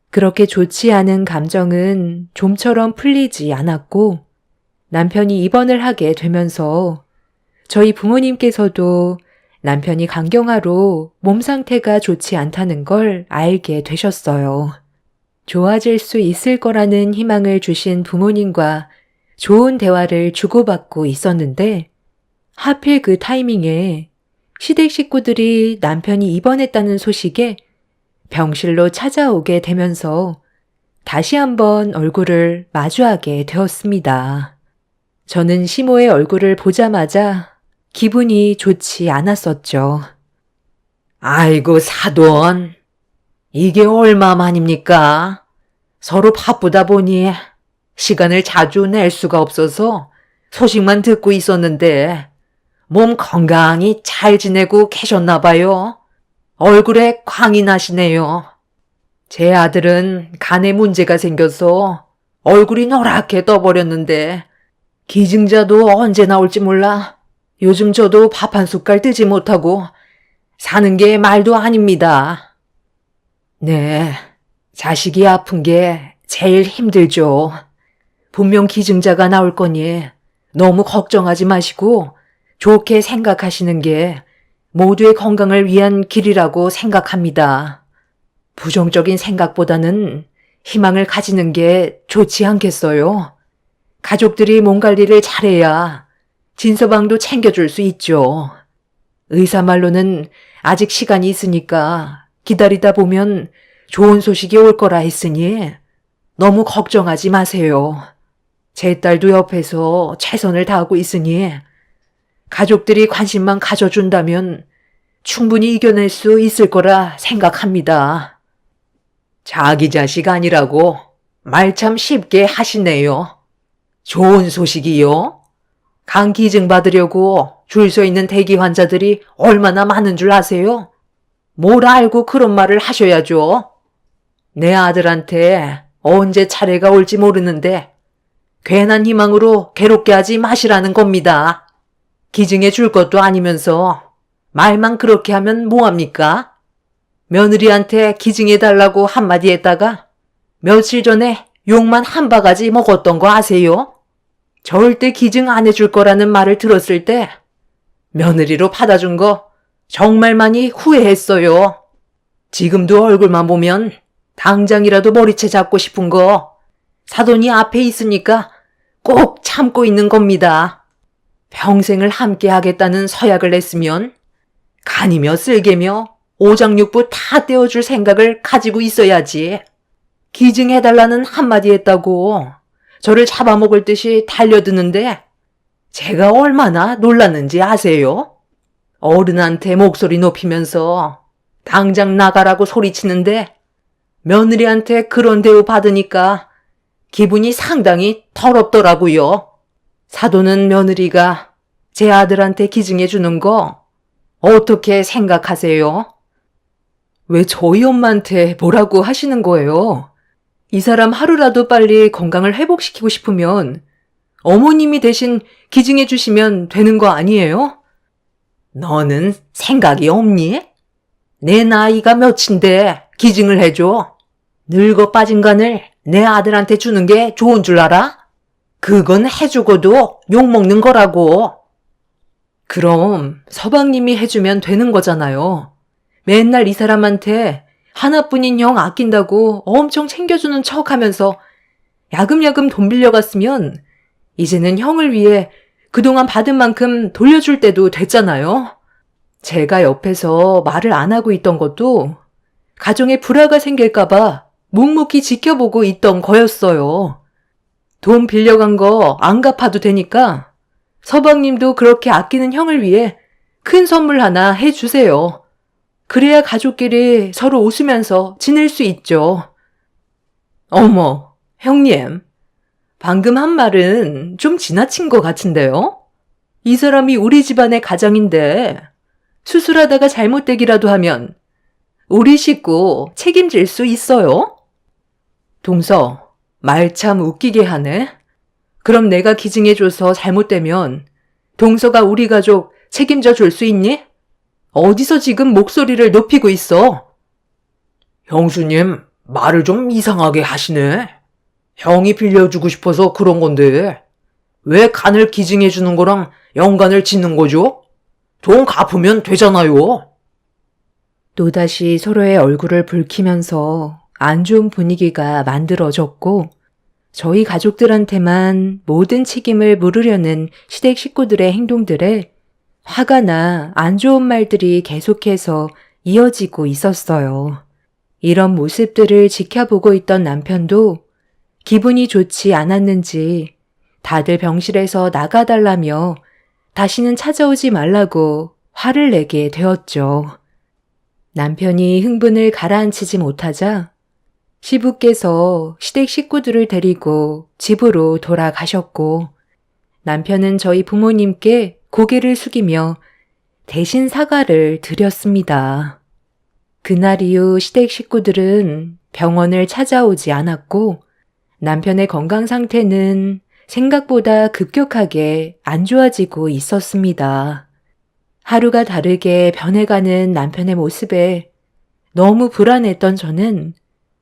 그렇게 좋지 않은 감정은 좀처럼 풀리지 않았고 남편이 입원을 하게 되면서 저희 부모님께서도 남편이 강경화로 몸 상태가 좋지 않다는 걸 알게 되셨어요. 좋아질 수 있을 거라는 희망을 주신 부모님과 좋은 대화를 주고받고 있었는데 하필 그 타이밍에 시댁 식구들이 남편이 입원했다는 소식에 병실로 찾아오게 되면서 다시 한번 얼굴을 마주하게 되었습니다. 저는 시모의 얼굴을 보자마자 기분이 좋지 않았었죠. 아이고, 사돈. 이게 얼마만입니까? 서로 바쁘다 보니 시간을 자주 낼 수가 없어서 소식만 듣고 있었는데 몸 건강히 잘 지내고 계셨나 봐요. 얼굴에 광이 나시네요. 제 아들은 간에 문제가 생겨서 얼굴이 노랗게 떠버렸는데 기증자도 언제 나올지 몰라 요즘 저도 밥 한 숟갈 뜨지 못하고 사는 게 말도 아닙니다. 네, 자식이 아픈 게 제일 힘들죠. 분명 기증자가 나올 거니 너무 걱정하지 마시고 좋게 생각하시는 게 모두의 건강을 위한 길이라고 생각합니다. 부정적인 생각보다는 희망을 가지는 게 좋지 않겠어요? 가족들이 몸 관리를 잘해야 진서방도 챙겨줄 수 있죠. 의사 말로는 아직 시간이 있으니까 기다리다 보면 좋은 소식이 올 거라 했으니 너무 걱정하지 마세요. 제 딸도 옆에서 최선을 다하고 있으니 가족들이 관심만 가져준다면 충분히 이겨낼 수 있을 거라 생각합니다. 자기 자식 아니라고 말 참 쉽게 하시네요. 좋은 소식이요? 간 기증 받으려고 줄 서 있는 대기 환자들이 얼마나 많은 줄 아세요? 뭘 알고 그런 말을 하셔야죠. 내 아들한테 언제 차례가 올지 모르는데 괜한 희망으로 괴롭게 하지 마시라는 겁니다. 기증해 줄 것도 아니면서 말만 그렇게 하면 뭐합니까? 며느리한테 기증해달라고 한마디 했다가 며칠 전에 욕만 한 바가지 먹었던 거 아세요? 절대 기증 안 해줄 거라는 말을 들었을 때 며느리로 받아준 거 정말 많이 후회했어요. 지금도 얼굴만 보면 당장이라도 머리채 잡고 싶은 거 사돈이 앞에 있으니까 꼭 참고 있는 겁니다. 평생을 함께 하겠다는 서약을 냈으면 간이며 쓸개며 오장육부 다 떼어줄 생각을 가지고 있어야지. 기증해달라는 한마디 했다고 저를 잡아먹을 듯이 달려드는데 제가 얼마나 놀랐는지 아세요? 어른한테 목소리 높이면서 당장 나가라고 소리치는데 며느리한테 그런 대우 받으니까 기분이 상당히 더럽더라고요. 사돈은 며느리가 제 아들한테 기증해 주는 거 어떻게 생각하세요? 왜 저희 엄마한테 뭐라고 하시는 거예요? 이 사람 하루라도 빨리 건강을 회복시키고 싶으면 어머님이 대신 기증해 주시면 되는 거 아니에요? 너는 생각이 없니? 내 나이가 몇인데 기증을 해줘? 늙어 빠진 간을 내 아들한테 주는 게 좋은 줄 알아? 그건 해주고도 욕먹는 거라고. 그럼 서방님이 해주면 되는 거잖아요. 맨날 이 사람한테 하나뿐인 형 아낀다고 엄청 챙겨주는 척 하면서 야금야금 돈 빌려갔으면 이제는 형을 위해 그동안 받은 만큼 돌려줄 때도 됐잖아요. 제가 옆에서 말을 안 하고 있던 것도 가정에 불화가 생길까봐 묵묵히 지켜보고 있던 거였어요. 돈 빌려간 거 안 갚아도 되니까 서방님도 그렇게 아끼는 형을 위해 큰 선물 하나 해주세요. 그래야 가족끼리 서로 웃으면서 지낼 수 있죠. 어머, 형님. 방금 한 말은 좀 지나친 것 같은데요? 이 사람이 우리 집안의 가장인데 수술하다가 잘못되기라도 하면 우리 식구 책임질 수 있어요? 동서, 말 참 웃기게 하네. 그럼 내가 기증해줘서 잘못되면 동서가 우리 가족 책임져 줄 수 있니? 어디서 지금 목소리를 높이고 있어? 형수님, 말을 좀 이상하게 하시네. 형이 빌려주고 싶어서 그런 건데 왜 간을 기증해주는 거랑 연관을 짓는 거죠? 돈 갚으면 되잖아요. 또다시 서로의 얼굴을 붉히면서 안 좋은 분위기가 만들어졌고 저희 가족들한테만 모든 책임을 물으려는 시댁 식구들의 행동들에 화가 나 안 좋은 말들이 계속해서 이어지고 있었어요. 이런 모습들을 지켜보고 있던 남편도 기분이 좋지 않았는지 다들 병실에서 나가달라며 다시는 찾아오지 말라고 화를 내게 되었죠. 남편이 흥분을 가라앉히지 못하자 시부께서 시댁 식구들을 데리고 집으로 돌아가셨고 남편은 저희 부모님께 고개를 숙이며 대신 사과를 드렸습니다. 그날 이후 시댁 식구들은 병원을 찾아오지 않았고 남편의 건강 상태는 생각보다 급격하게 안 좋아지고 있었습니다. 하루가 다르게 변해가는 남편의 모습에 너무 불안했던 저는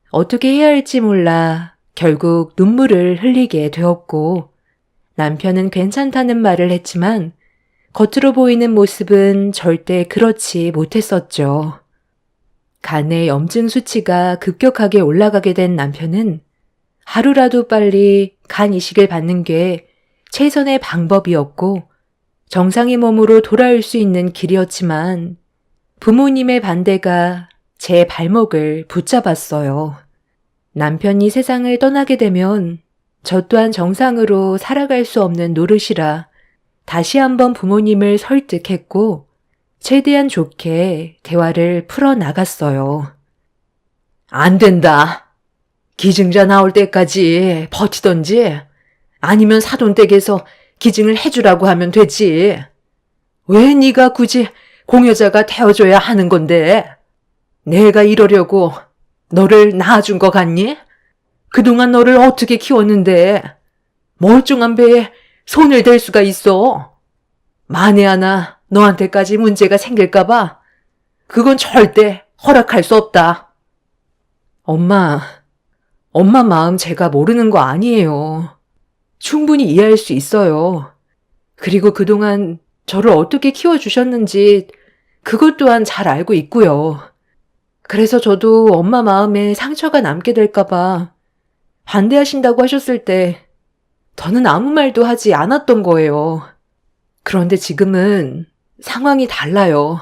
어떻게 해야 할지 몰라 결국 눈물을 흘리게 되었고 남편은 괜찮다는 말을 했지만 겉으로 보이는 모습은 절대 그렇지 못했었죠. 간의 염증 수치가 급격하게 올라가게 된 남편은 하루라도 빨리 간 이식을 받는 게 최선의 방법이었고 정상의 몸으로 돌아올 수 있는 길이었지만 부모님의 반대가 제 발목을 붙잡았어요. 남편이 세상을 떠나게 되면 저 또한 정상으로 살아갈 수 없는 노릇이라 다시 한번 부모님을 설득했고 최대한 좋게 대화를 풀어나갔어요. 안 된다. 기증자 나올 때까지 버티던지 아니면 사돈댁에서 기증을 해주라고 하면 되지. 왜 네가 굳이 공여자가 되어줘야 하는 건데? 내가 이러려고 너를 낳아준 거 같니? 그동안 너를 어떻게 키웠는데 멀쩡한 배에 손을 댈 수가 있어. 만에 하나 너한테까지 문제가 생길까봐 그건 절대 허락할 수 없다. 엄마 마음 제가 모르는 거 아니에요. 충분히 이해할 수 있어요. 그리고 그동안 저를 어떻게 키워주셨는지 그것 또한 잘 알고 있고요. 그래서 저도 엄마 마음에 상처가 남게 될까봐 반대하신다고 하셨을 때 저는 아무 말도 하지 않았던 거예요. 그런데 지금은 상황이 달라요.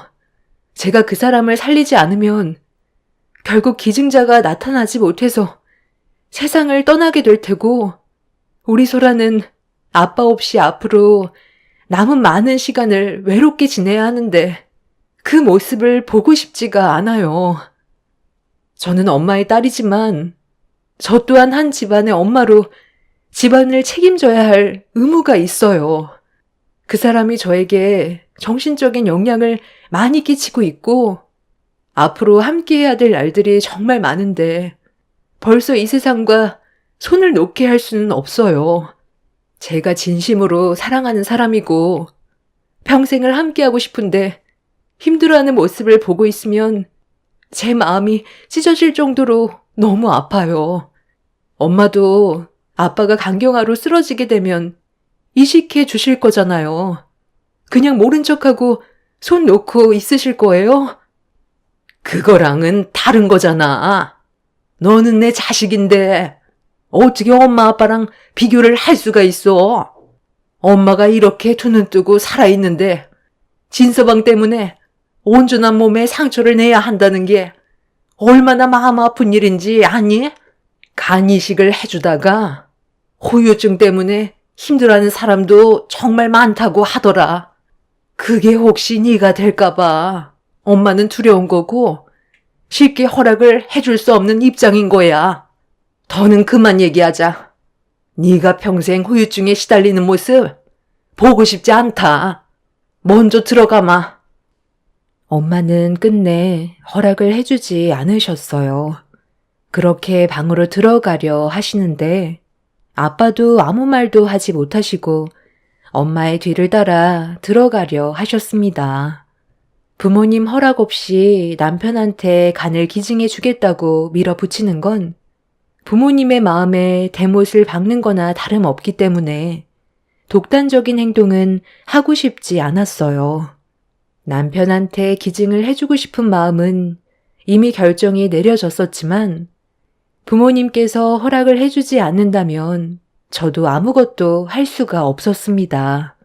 제가 그 사람을 살리지 않으면 결국 기증자가 나타나지 못해서 세상을 떠나게 될 테고 우리 소라는 아빠 없이 앞으로 남은 많은 시간을 외롭게 지내야 하는데 그 모습을 보고 싶지가 않아요. 저는 엄마의 딸이지만 저 또한 한 집안의 엄마로 집안을 책임져야 할 의무가 있어요. 그 사람이 저에게 정신적인 영향을 많이 끼치고 있고 앞으로 함께해야 될 날들이 정말 많은데 벌써 이 세상과 손을 놓게 할 수는 없어요. 제가 진심으로 사랑하는 사람이고 평생을 함께하고 싶은데 힘들어하는 모습을 보고 있으면 제 마음이 찢어질 정도로 너무 아파요. 엄마도 아빠가 간경화로 쓰러지게 되면 이식해 주실 거잖아요. 그냥 모른 척하고 손 놓고 있으실 거예요? 그거랑은 다른 거잖아. 너는 내 자식인데 어떻게 엄마 아빠랑 비교를 할 수가 있어? 엄마가 이렇게 두 눈 뜨고 살아있는데 진서방 때문에 온전한 몸에 상처를 내야 한다는 게 얼마나 마음 아픈 일인지 아니? 간 이식을 해주다가 후유증 때문에 힘들어하는 사람도 정말 많다고 하더라. 그게 혹시 네가 될까봐 엄마는 두려운 거고 쉽게 허락을 해줄 수 없는 입장인 거야. 더는 그만 얘기하자. 네가 평생 후유증에 시달리는 모습 보고 싶지 않다. 먼저 들어가마. 엄마는 끝내 허락을 해주지 않으셨어요. 그렇게 방으로 들어가려 하시는데 아빠도 아무 말도 하지 못하시고 엄마의 뒤를 따라 들어가려 하셨습니다. 부모님 허락 없이 남편한테 간을 기증해 주겠다고 밀어붙이는 건 부모님의 마음에 대못을 박는 거나 다름없기 때문에 독단적인 행동은 하고 싶지 않았어요. 남편한테 기증을 해주고 싶은 마음은 이미 결정이 내려졌었지만 부모님께서 허락을 해주지 않는다면 저도 아무것도 할 수가 없었습니다.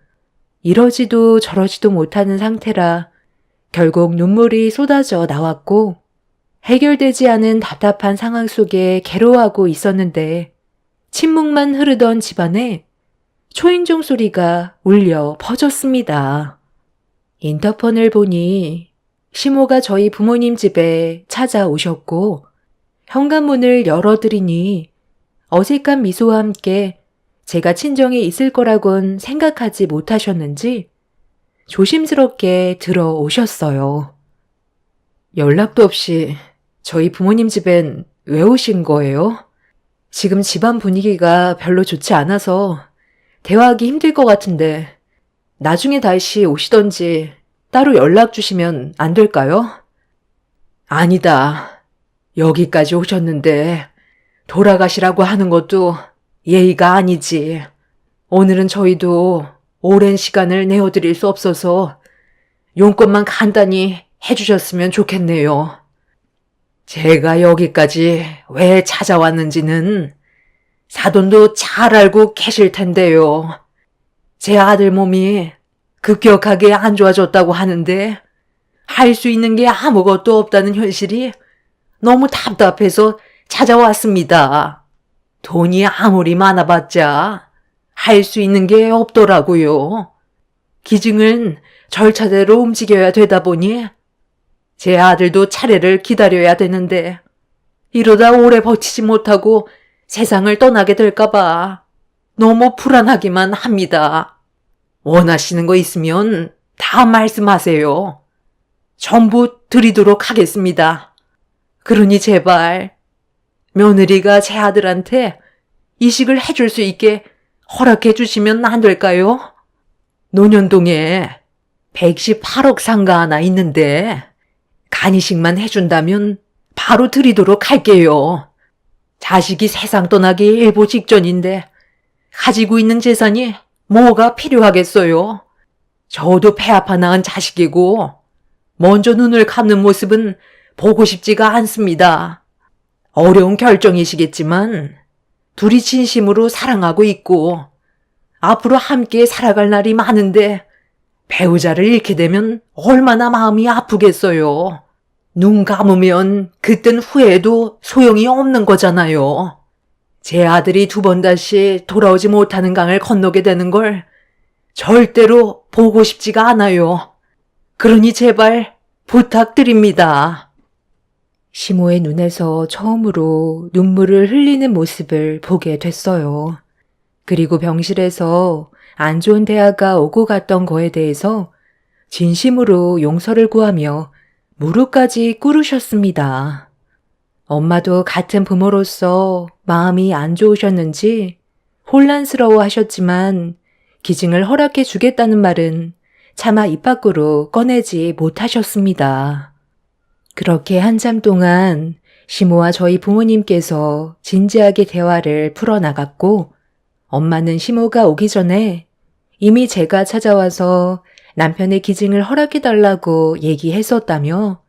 이러지도 저러지도 못하는 상태라 결국 눈물이 쏟아져 나왔고 해결되지 않은 답답한 상황 속에 괴로워하고 있었는데 침묵만 흐르던 집안에 초인종 소리가 울려 퍼졌습니다. 인터폰을 보니 시모가 저희 부모님 집에 찾아오셨고 현관문을 열어드리니 어색한 미소와 함께 제가 친정에 있을 거라곤 생각하지 못하셨는지 조심스럽게 들어오셨어요. 연락도 없이 저희 부모님 집엔 왜 오신 거예요? 지금 집안 분위기가 별로 좋지 않아서 대화하기 힘들 것 같은데 나중에 다시 오시던지 따로 연락 주시면 안 될까요? 아니다. 여기까지 오셨는데 돌아가시라고 하는 것도 예의가 아니지. 오늘은 저희도 오랜 시간을 내어드릴 수 없어서 용건만 간단히 해주셨으면 좋겠네요. 제가 여기까지 왜 찾아왔는지는 사돈도 잘 알고 계실 텐데요. 제 아들 몸이 급격하게 안 좋아졌다고 하는데 할 수 있는 게 아무것도 없다는 현실이 너무 답답해서 찾아왔습니다. 돈이 아무리 많아봤자 할 수 있는 게 없더라고요. 기증은 절차대로 움직여야 되다 보니 제 아들도 차례를 기다려야 되는데 이러다 오래 버티지 못하고 세상을 떠나게 될까봐 너무 불안하기만 합니다. 원하시는 거 있으면 다 말씀하세요. 전부 드리도록 하겠습니다. 그러니 제발 며느리가 제 아들한테 이식을 해줄 수 있게 허락해 주시면 안 될까요? 논현동에 118억 상가 하나 있는데 간이식만 해준다면 바로 드리도록 할게요. 자식이 세상 떠나기 일보 직전인데 가지고 있는 재산이 뭐가 필요하겠어요? 저도 폐 아파 낳은 자식이고 먼저 눈을 감는 모습은 보고 싶지가 않습니다. 어려운 결정이시겠지만 둘이 진심으로 사랑하고 있고 앞으로 함께 살아갈 날이 많은데 배우자를 잃게 되면 얼마나 마음이 아프겠어요. 눈 감으면 그땐 후회해도 소용이 없는 거잖아요. 제 아들이 두 번 다시 돌아오지 못하는 강을 건너게 되는 걸 절대로 보고 싶지가 않아요. 그러니 제발 부탁드립니다. 시모의 눈에서 처음으로 눈물을 흘리는 모습을 보게 됐어요. 그리고 병실에서 안 좋은 대화가 오고 갔던 거에 대해서 진심으로 용서를 구하며 무릎까지 꿇으셨습니다. 엄마도 같은 부모로서 마음이 안 좋으셨는지 혼란스러워 하셨지만 기증을 허락해 주겠다는 말은 차마 입 밖으로 꺼내지 못하셨습니다. 그렇게 한참 동안 시모와 저희 부모님께서 진지하게 대화를 풀어나갔고 엄마는 시모가 오기 전에 이미 제가 찾아와서 남편의 기증을 허락해달라고 얘기했었다며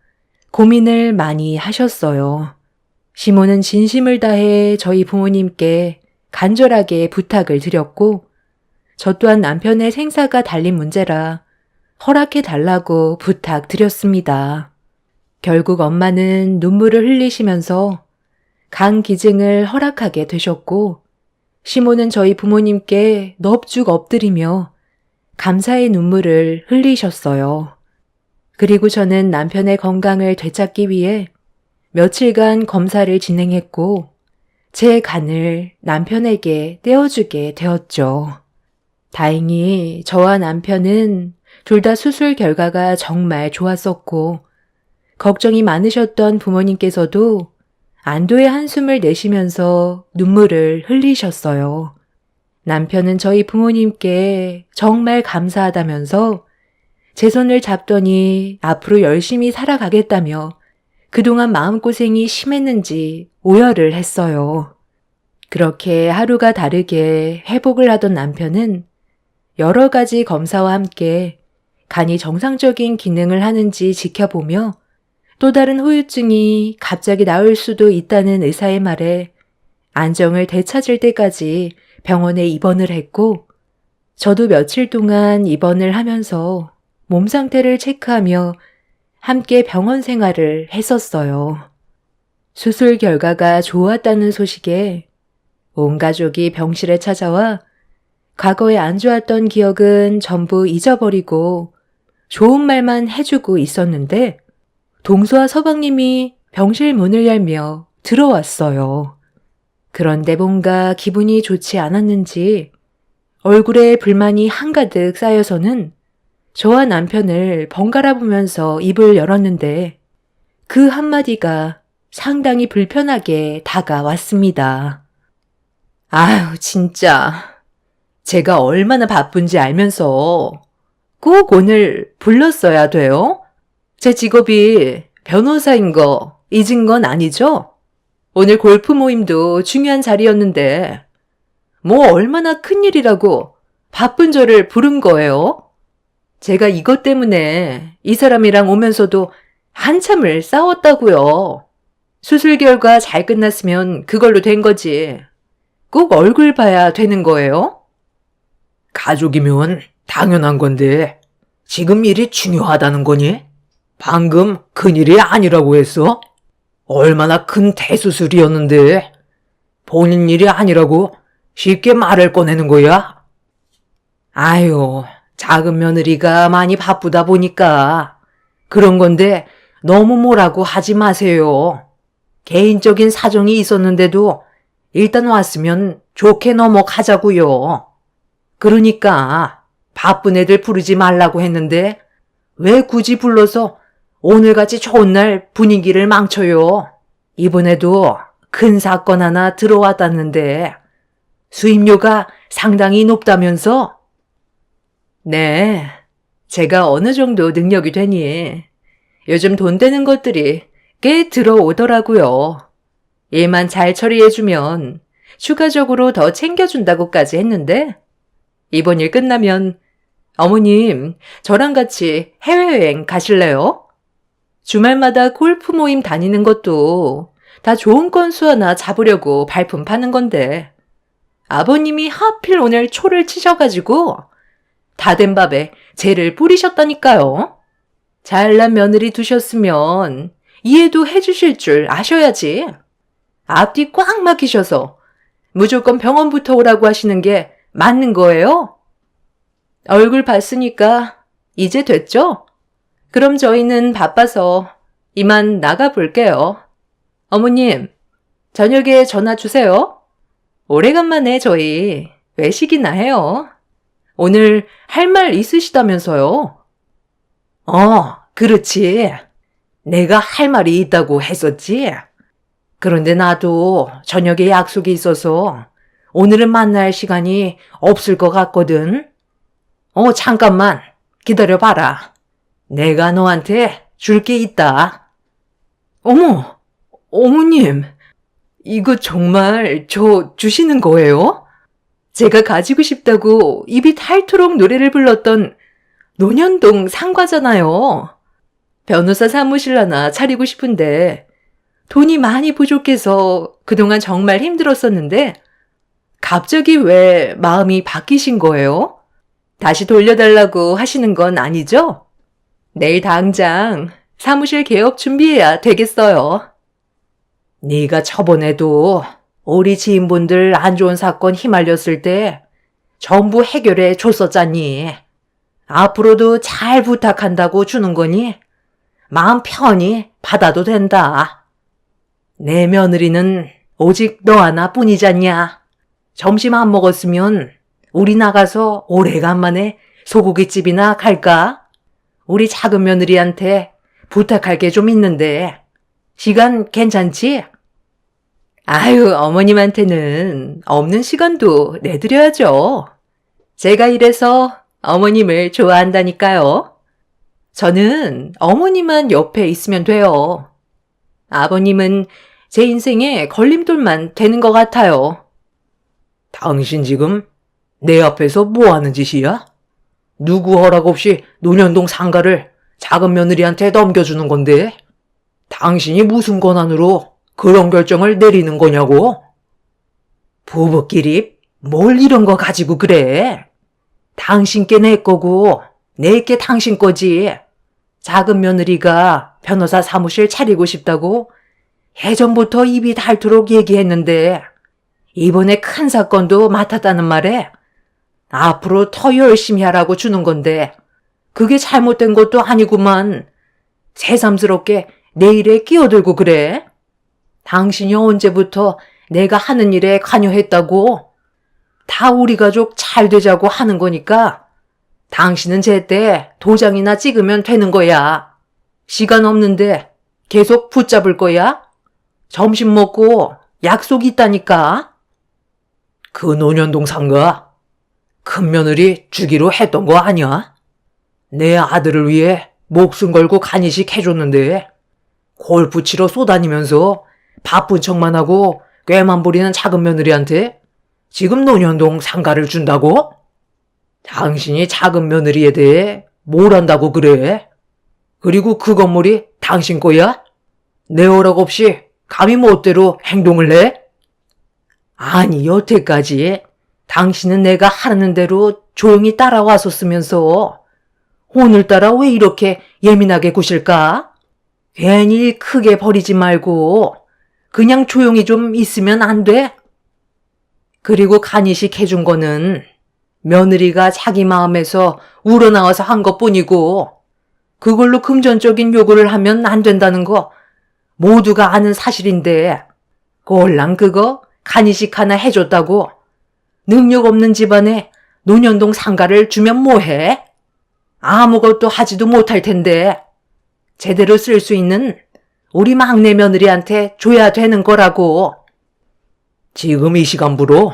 고민을 많이 하셨어요. 시모는 진심을 다해 저희 부모님께 간절하게 부탁을 드렸고 저 또한 남편의 생사가 달린 문제라 허락해달라고 부탁드렸습니다. 결국 엄마는 눈물을 흘리시면서 간 기증을 허락하게 되셨고 시모는 저희 부모님께 넙죽 엎드리며 감사의 눈물을 흘리셨어요. 그리고 저는 남편의 건강을 되찾기 위해 며칠간 검사를 진행했고 제 간을 남편에게 떼어주게 되었죠. 다행히 저와 남편은 둘 다 수술 결과가 정말 좋았었고 걱정이 많으셨던 부모님께서도 안도의 한숨을 내쉬면서 눈물을 흘리셨어요. 남편은 저희 부모님께 정말 감사하다면서 제 손을 잡더니 앞으로 열심히 살아가겠다며 그동안 마음고생이 심했는지 오열을 했어요. 그렇게 하루가 다르게 회복을 하던 남편은 여러 가지 검사와 함께 간이 정상적인 기능을 하는지 지켜보며 또 다른 후유증이 갑자기 나올 수도 있다는 의사의 말에 안정을 되찾을 때까지 병원에 입원을 했고 저도 며칠 동안 입원을 하면서 몸 상태를 체크하며 함께 병원 생활을 했었어요. 수술 결과가 좋았다는 소식에 온 가족이 병실에 찾아와 과거에 안 좋았던 기억은 전부 잊어버리고 좋은 말만 해주고 있었는데 동서와 서방님이 병실 문을 열며 들어왔어요. 그런데 뭔가 기분이 좋지 않았는지 얼굴에 불만이 한가득 쌓여서는 저와 남편을 번갈아 보면서 입을 열었는데 그 한마디가 상당히 불편하게 다가왔습니다. 아유, 진짜. 제가 얼마나 바쁜지 알면서 꼭 오늘 불렀어야 돼요? 제 직업이 변호사인 거 잊은 건 아니죠? 오늘 골프 모임도 중요한 자리였는데 뭐 얼마나 큰일이라고 바쁜 저를 부른 거예요? 제가 이것 때문에 이 사람이랑 오면서도 한참을 싸웠다고요. 수술 결과 잘 끝났으면 그걸로 된 거지. 꼭 얼굴 봐야 되는 거예요? 가족이면 당연한 건데 지금 일이 중요하다는 거니? 방금 큰일이 아니라고 했어? 얼마나 큰 대수술이었는데 본인 일이 아니라고 쉽게 말을 꺼내는 거야? 아유, 작은 며느리가 많이 바쁘다 보니까 그런 건데 너무 뭐라고 하지 마세요. 개인적인 사정이 있었는데도 일단 왔으면 좋게 넘어가자고요. 그러니까 바쁜 애들 부르지 말라고 했는데 왜 굳이 불러서 오늘같이 좋은 날 분위기를 망쳐요. 이번에도 큰 사건 하나 들어왔다는데 수임료가 상당히 높다면서? 네, 제가 어느 정도 능력이 되니 요즘 돈 되는 것들이 꽤 들어오더라고요. 일만 잘 처리해주면 추가적으로 더 챙겨준다고까지 했는데 이번 일 끝나면 어머님 저랑 같이 해외여행 가실래요? 주말마다 골프 모임 다니는 것도 다 좋은 건수 하나 잡으려고 발품 파는 건데 아버님이 하필 오늘 초를 치셔가지고 다 된 밥에 재를 뿌리셨다니까요. 잘난 며느리 두셨으면 이해도 해주실 줄 아셔야지. 앞뒤 꽉 막히셔서 무조건 병원부터 오라고 하시는 게 맞는 거예요? 얼굴 봤으니까 이제 됐죠? 그럼 저희는 바빠서 이만 나가볼게요. 어머님, 저녁에 전화 주세요. 오래간만에 저희 외식이나 해요. 오늘 할 말 있으시다면서요? 그렇지. 내가 할 말이 있다고 했었지. 그런데 나도 저녁에 약속이 있어서 오늘은 만날 시간이 없을 것 같거든. 잠깐만 기다려봐라. 내가 너한테 줄 게 있다. 어머, 어머님, 이거 정말 저 주시는 거예요? 제가 가지고 싶다고 입이 닳도록 노래를 불렀던 논현동 상가잖아요. 변호사 사무실 하나 차리고 싶은데 돈이 많이 부족해서 그동안 정말 힘들었었는데 갑자기 왜 마음이 바뀌신 거예요? 다시 돌려달라고 하시는 건 아니죠? 내일 당장 사무실 개업 준비해야 되겠어요. 네가 저번에도 우리 지인분들 안 좋은 사건 휘말렸을 때 전부 해결해 줬었잖니. 앞으로도 잘 부탁한다고 주는 거니 마음 편히 받아도 된다. 내 며느리는 오직 너 하나뿐이잖냐. 점심 안 먹었으면 우리 나가서 오래간만에 소고기집이나 갈까? 우리 작은 며느리한테 부탁할 게 좀 있는데 시간 괜찮지? 아유, 어머님한테는 없는 시간도 내드려야죠. 제가 이래서 어머님을 좋아한다니까요. 저는 어머님만 옆에 있으면 돼요. 아버님은 제 인생에 걸림돌만 되는 것 같아요. 당신 지금 내 앞에서 뭐 하는 짓이야? 누구 허락 없이 논현동 상가를 작은 며느리한테 넘겨주는 건데 당신이 무슨 권한으로 그런 결정을 내리는 거냐고? 부부끼리 뭘 이런 거 가지고 그래? 당신께 내 거고 내게 당신 거지. 작은 며느리가 변호사 사무실 차리고 싶다고 예전부터 입이 닳도록 얘기했는데 이번에 큰 사건도 맡았다는 말에 앞으로 더 열심히 하라고 주는 건데 그게 잘못된 것도 아니구만. 새삼스럽게 내 일에 끼어들고 그래? 당신이 언제부터 내가 하는 일에 관여했다고? 다 우리 가족 잘 되자고 하는 거니까 당신은 제때 도장이나 찍으면 되는 거야. 시간 없는데 계속 붙잡을 거야? 점심 먹고 약속 있다니까. 그 논현동 상가 큰 며느리 주기로 했던 거 아니야? 내 아들을 위해 목숨 걸고 간이식 해줬는데 골프 치러 쏘다니면서 바쁜 척만 하고 꾀만 부리는 작은 며느리한테 지금 논현동 상가를 준다고? 당신이 작은 며느리에 대해 뭘 안다고 그래? 그리고 그 건물이 당신 거야? 내 허락 없이 감히 멋대로 행동을 해? 아니, 여태까지 당신은 내가 하는 대로 조용히 따라왔었으면서 오늘따라 왜 이렇게 예민하게 구실까? 괜히 크게 버리지 말고 그냥 조용히 좀 있으면 안 돼? 그리고 간이식 해준 거는 며느리가 자기 마음에서 우러나와서 한 것뿐이고 그걸로 금전적인 요구를 하면 안 된다는 거 모두가 아는 사실인데 꼴랑 그거 간이식 하나 해줬다고 능력 없는 집안에 논현동 상가를 주면 뭐해? 아무것도 하지도 못할 텐데 제대로 쓸 수 있는 우리 막내 며느리한테 줘야 되는 거라고. 지금 이 시간부로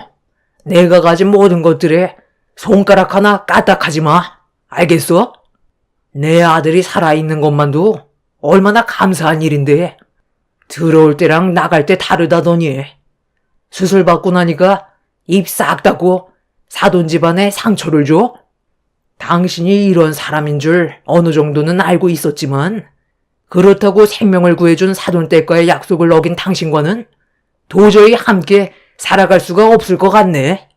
내가 가진 모든 것들에 손가락 하나 까딱하지 마. 알겠어? 내 아들이 살아있는 것만도 얼마나 감사한 일인데 들어올 때랑 나갈 때 다르다더니 수술 받고 나니까 입 싹 닫고 사돈 집안에 상처를 줘? 당신이 이런 사람인 줄 어느 정도는 알고 있었지만 그렇다고 생명을 구해준 사돈댁과의 약속을 어긴 당신과는 도저히 함께 살아갈 수가 없을 것 같네.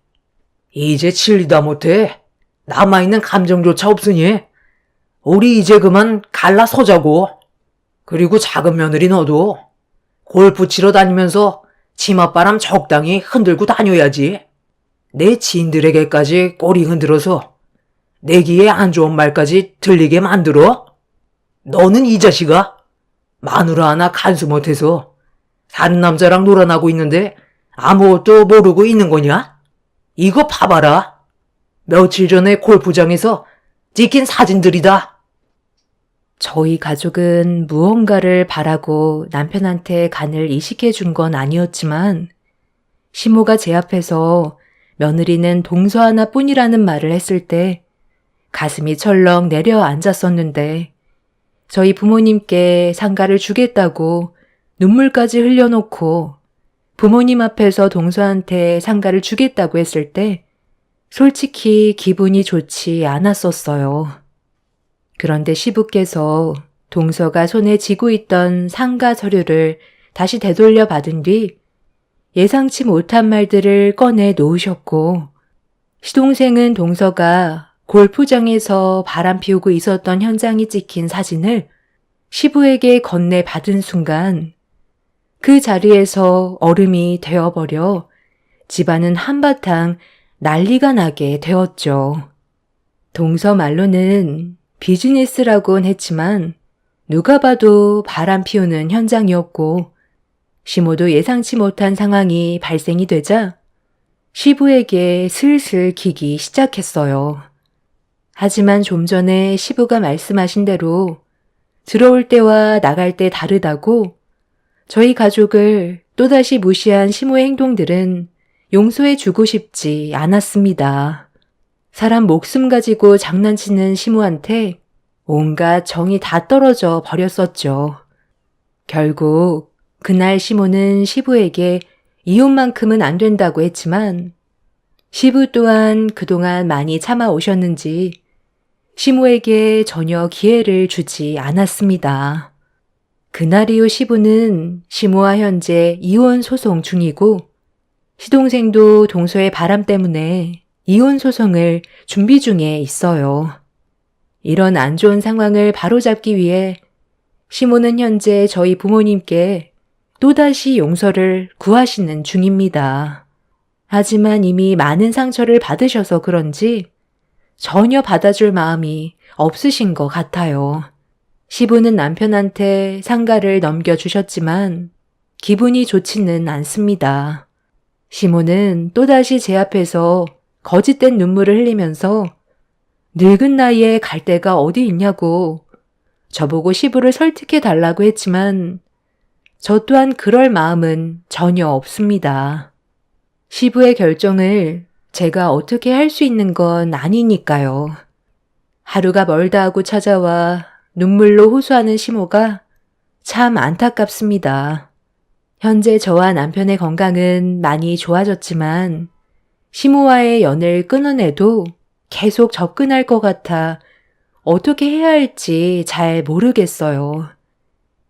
이제 진리다 못해 남아있는 감정조차 없으니 우리 이제 그만 갈라서자고. 그리고 작은 며느리 너도 골프 치러 다니면서 치맛바람 적당히 흔들고 다녀야지. 내 지인들에게까지 꼬리 흔들어서 내 귀에 안 좋은 말까지 들리게 만들어? 너는 이 자식아 마누라 하나 간수 못해서 다른 남자랑 놀아나고 있는데 아무것도 모르고 있는 거냐? 이거 봐봐라. 며칠 전에 골프장에서 찍힌 사진들이다. 저희 가족은 무언가를 바라고 남편한테 간을 이식해 준 건 아니었지만 시모가 제 앞에서 며느리는 동서 하나뿐이라는 말을 했을 때 가슴이 철렁 내려앉았었는데 저희 부모님께 상가를 주겠다고 눈물까지 흘려놓고 부모님 앞에서 동서한테 상가를 주겠다고 했을 때 솔직히 기분이 좋지 않았었어요. 그런데 시부께서 동서가 손에 쥐고 있던 상가 서류를 다시 되돌려 받은 뒤 예상치 못한 말들을 꺼내 놓으셨고 시동생은 동서가 골프장에서 바람 피우고 있었던 현장이 찍힌 사진을 시부에게 건네 받은 순간 그 자리에서 얼음이 되어버려 집안은 한바탕 난리가 나게 되었죠. 동서 말로는 비즈니스라곤 했지만 누가 봐도 바람 피우는 현장이었고 시모도 예상치 못한 상황이 발생이 되자 시부에게 슬슬 기기 시작했어요. 하지만 좀 전에 시부가 말씀하신 대로 들어올 때와 나갈 때 다르다고 저희 가족을 또다시 무시한 시모의 행동들은 용서해주고 싶지 않았습니다. 사람 목숨 가지고 장난치는 시모한테 온갖 정이 다 떨어져 버렸었죠. 결국 그날 시모는 시부에게 이혼만큼은 안 된다고 했지만 시부 또한 그동안 많이 참아오셨는지 시모에게 전혀 기회를 주지 않았습니다. 그날 이후 시부는 시모와 현재 이혼 소송 중이고 시동생도 동서의 바람 때문에 이혼 소송을 준비 중에 있어요. 이런 안 좋은 상황을 바로잡기 위해 시모는 현재 저희 부모님께 또다시 용서를 구하시는 중입니다. 하지만 이미 많은 상처를 받으셔서 그런지 전혀 받아줄 마음이 없으신 것 같아요. 시부는 남편한테 상가를 넘겨주셨지만 기분이 좋지는 않습니다. 시모는 또다시 제 앞에서 거짓된 눈물을 흘리면서 늙은 나이에 갈 데가 어디 있냐고 저보고 시부를 설득해 달라고 했지만 저 또한 그럴 마음은 전혀 없습니다. 시부의 결정을 제가 어떻게 할 수 있는 건 아니니까요. 하루가 멀다 하고 찾아와 눈물로 호소하는 시모가 참 안타깝습니다. 현재 저와 남편의 건강은 많이 좋아졌지만 시모와의 연을 끊어내도 계속 접근할 것 같아 어떻게 해야 할지 잘 모르겠어요.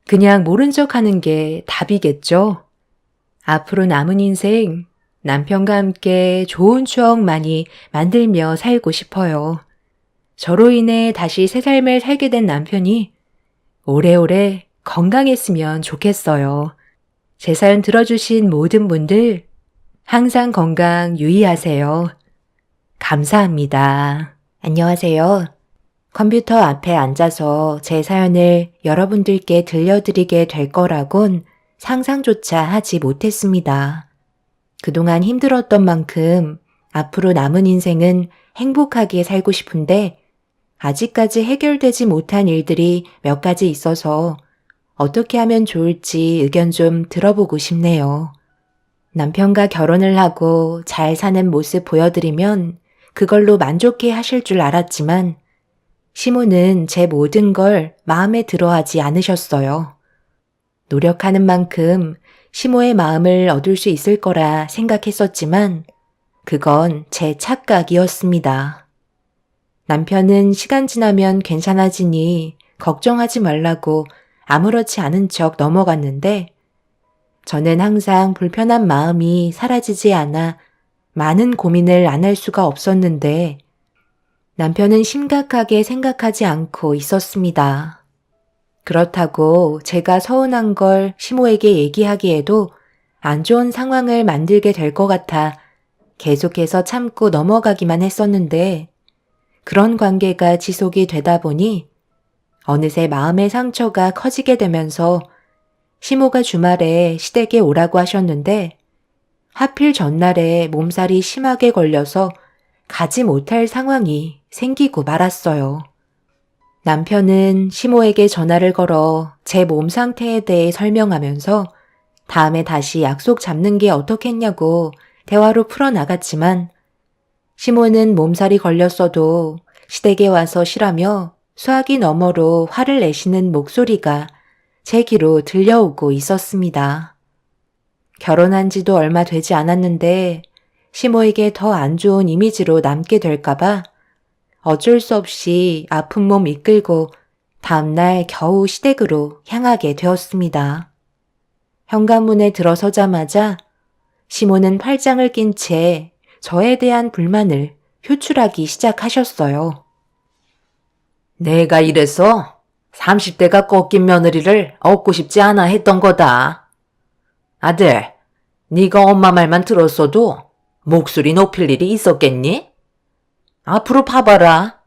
그냥 모른 척 하는 게 답이겠죠? 앞으로 남은 인생 남편과 함께 좋은 추억 많이 만들며 살고 싶어요. 저로 인해 다시 새 삶을 살게 된 남편이 오래오래 건강했으면 좋겠어요. 제 사연 들어주신 모든 분들 항상 건강 유의하세요. 감사합니다. 안녕하세요. 컴퓨터 앞에 앉아서 제 사연을 여러분들께 들려드리게 될 거라곤 상상조차 하지 못했습니다. 그동안 힘들었던 만큼 앞으로 남은 인생은 행복하게 살고 싶은데 아직까지 해결되지 못한 일들이 몇 가지 있어서 어떻게 하면 좋을지 의견 좀 들어보고 싶네요. 남편과 결혼을 하고 잘 사는 모습 보여드리면 그걸로 만족해 하실 줄 알았지만 시모는 제 모든 걸 마음에 들어 하지 않으셨어요. 노력하는 만큼 시모의 마음을 얻을 수 있을 거라 생각했었지만 그건 제 착각이었습니다. 남편은 시간 지나면 괜찮아지니 걱정하지 말라고 아무렇지 않은 척 넘어갔는데 저는 항상 불편한 마음이 사라지지 않아 많은 고민을 안 할 수가 없었는데 남편은 심각하게 생각하지 않고 있었습니다. 그렇다고 제가 서운한 걸 시모에게 얘기하기에도 안 좋은 상황을 만들게 될 것 같아 계속해서 참고 넘어가기만 했었는데 그런 관계가 지속이 되다 보니 어느새 마음의 상처가 커지게 되면서 시모가 주말에 시댁에 오라고 하셨는데 하필 전날에 몸살이 심하게 걸려서 가지 못할 상황이 생기고 말았어요. 남편은 시모에게 전화를 걸어 제 몸 상태에 대해 설명하면서 다음에 다시 약속 잡는 게 어떻겠냐고 대화로 풀어나갔지만 시몬은 몸살이 걸렸어도 시댁에 와서 쉬라며 수화기 너머로 화를 내시는 목소리가 제 귀로 들려오고 있었습니다. 결혼한 지도 얼마 되지 않았는데 시모에게 더 안 좋은 이미지로 남게 될까봐 어쩔 수 없이 아픈 몸 이끌고 다음날 겨우 시댁으로 향하게 되었습니다. 현관문에 들어서자마자 시모는 팔짱을 낀 채 저에 대한 불만을 표출하기 시작하셨어요. 내가 이래서 30대가 꺾인 며느리를 얻고 싶지 않아 했던 거다. 아들, 네가 엄마 말만 들었어도 목소리 높일 일이 있었겠니? 앞으로 봐봐라.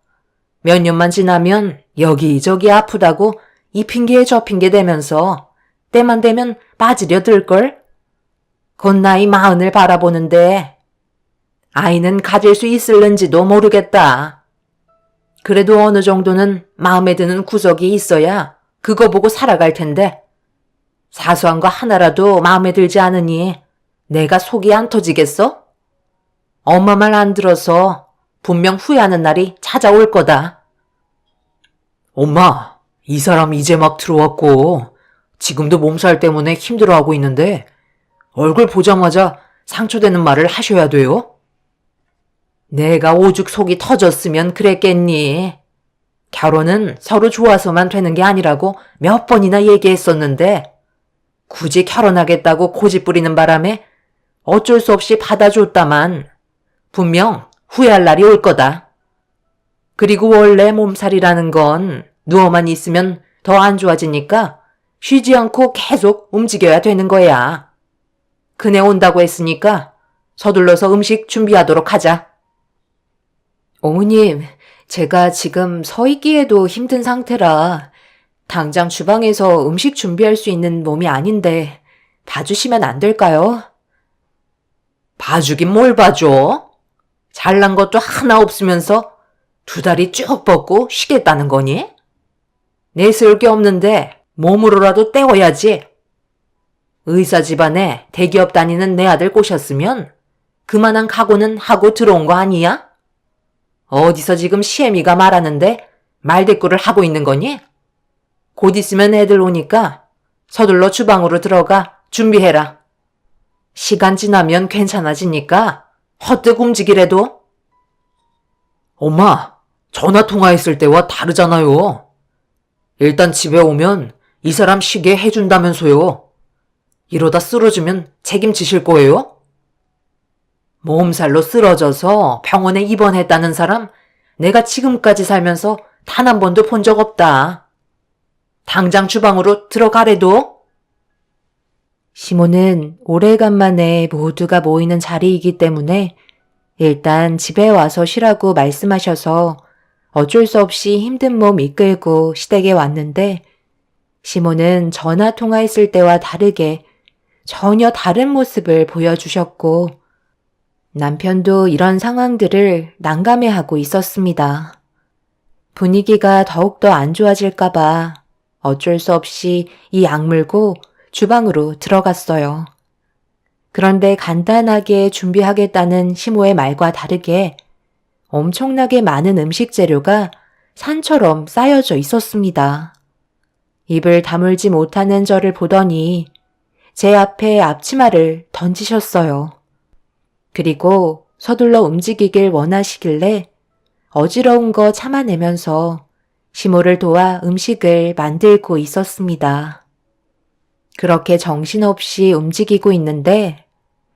몇 년만 지나면 여기저기 아프다고 이 핑계에 저 핑계 대면서 때만 되면 빠지려 들걸? 곧 나이 40을 바라보는데 아이는 가질 수 있을는지도 모르겠다. 그래도 어느 정도는 마음에 드는 구석이 있어야 그거 보고 살아갈 텐데 사소한 거 하나라도 마음에 들지 않으니 내가 속이 안 터지겠어? 엄마 말 안 들어서 분명 후회하는 날이 찾아올 거다. 엄마, 이 사람 이제 막 들어왔고 지금도 몸살 때문에 힘들어하고 있는데 얼굴 보자마자 상처되는 말을 하셔야 돼요? 내가 오죽 속이 터졌으면 그랬겠니? 결혼은 서로 좋아서만 되는 게 아니라고 몇 번이나 얘기했었는데 굳이 결혼하겠다고 고집 부리는 바람에 어쩔 수 없이 받아줬다만 분명 후회할 날이 올 거다. 그리고 원래 몸살이라는 건 누워만 있으면 더 안 좋아지니까 쉬지 않고 계속 움직여야 되는 거야. 그네 온다고 했으니까 서둘러서 음식 준비하도록 하자. 어머님, 제가 지금 서 있기에도 힘든 상태라 당장 주방에서 음식 준비할 수 있는 몸이 아닌데 봐주시면 안 될까요? 봐주긴 뭘 봐줘? 잘난 것도 하나 없으면서 두 다리 쭉 뻗고 쉬겠다는 거니? 내세울 게 없는데 몸으로라도 때워야지. 의사 집안에 대기업 다니는 내 아들 꼬셨으면 그만한 각오는 하고 들어온 거 아니야? 어디서 지금 시애미가 말하는데 말대꾸를 하고 있는 거니? 곧 있으면 애들 오니까 서둘러 주방으로 들어가 준비해라. 시간 지나면 괜찮아지니까 헛되고 움직이래도. 엄마, 전화 통화했을 때와 다르잖아요. 일단 집에 오면 이 사람 쉬게 해준다면서요. 이러다 쓰러지면 책임지실 거예요? 몸살로 쓰러져서 병원에 입원했다는 사람 내가 지금까지 살면서 단 한 번도 본 적 없다. 당장 주방으로 들어가래도. 시모는 오래간만에 모두가 모이는 자리이기 때문에 일단 집에 와서 쉬라고 말씀하셔서 어쩔 수 없이 힘든 몸 이끌고 시댁에 왔는데 시모는 전화 통화했을 때와 다르게 전혀 다른 모습을 보여주셨고 남편도 이런 상황들을 난감해하고 있었습니다. 분위기가 더욱더 안 좋아질까봐 어쩔 수 없이 이 악물고 주방으로 들어갔어요. 그런데 간단하게 준비하겠다는 시모의 말과 다르게 엄청나게 많은 음식 재료가 산처럼 쌓여져 있었습니다. 입을 다물지 못하는 저를 보더니 제 앞에 앞치마를 던지셨어요. 그리고 서둘러 움직이길 원하시길래 어지러운 거 참아내면서 시모를 도와 음식을 만들고 있었습니다. 그렇게 정신없이 움직이고 있는데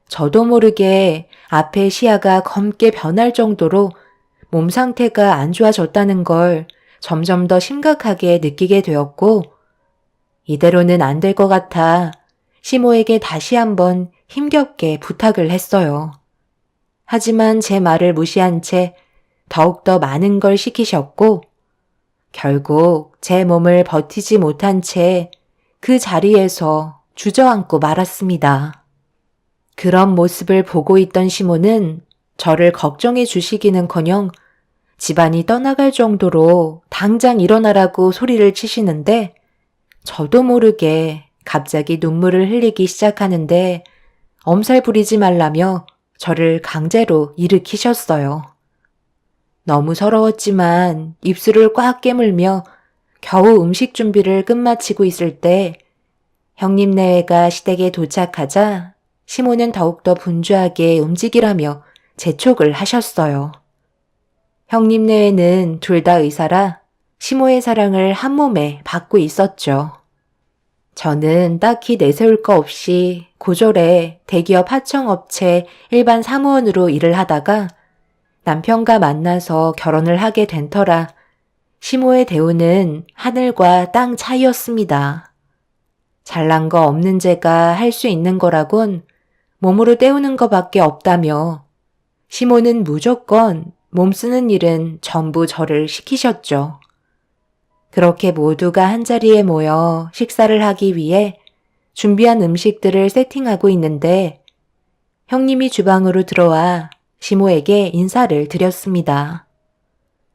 저도 모르게 앞에 시야가 검게 변할 정도로 몸 상태가 안 좋아졌다는 걸 점점 더 심각하게 느끼게 되었고 이대로는 안 될 것 같아 시모에게 다시 한번 힘겹게 부탁을 했어요. 하지만 제 말을 무시한 채 더욱더 많은 걸 시키셨고 결국 제 몸을 버티지 못한 채 그 자리에서 주저앉고 말았습니다. 그런 모습을 보고 있던 시모는 저를 걱정해 주시기는커녕 집안이 떠나갈 정도로 당장 일어나라고 소리를 치시는데 저도 모르게 갑자기 눈물을 흘리기 시작하는데 엄살 부리지 말라며 저를 강제로 일으키셨어요. 너무 서러웠지만 입술을 꽉 깨물며 겨우 음식 준비를 끝마치고 있을 때 형님 내외가 시댁에 도착하자 시모는 더욱더 분주하게 움직이라며 재촉을 하셨어요. 형님 내외는 둘 다 의사라 시모의 사랑을 한 몸에 받고 있었죠. 저는 딱히 내세울 거 없이 고졸에 대기업 하청업체 일반 사무원으로 일을 하다가 남편과 만나서 결혼을 하게 된 터라 시모의 대우는 하늘과 땅 차이였습니다. 잘난 거 없는 제가 할 수 있는 거라곤 몸으로 때우는 거밖에 없다며 시모는 무조건 몸 쓰는 일은 전부 저를 시키셨죠. 그렇게 모두가 한자리에 모여 식사를 하기 위해 준비한 음식들을 세팅하고 있는데 형님이 주방으로 들어와 시모에게 인사를 드렸습니다.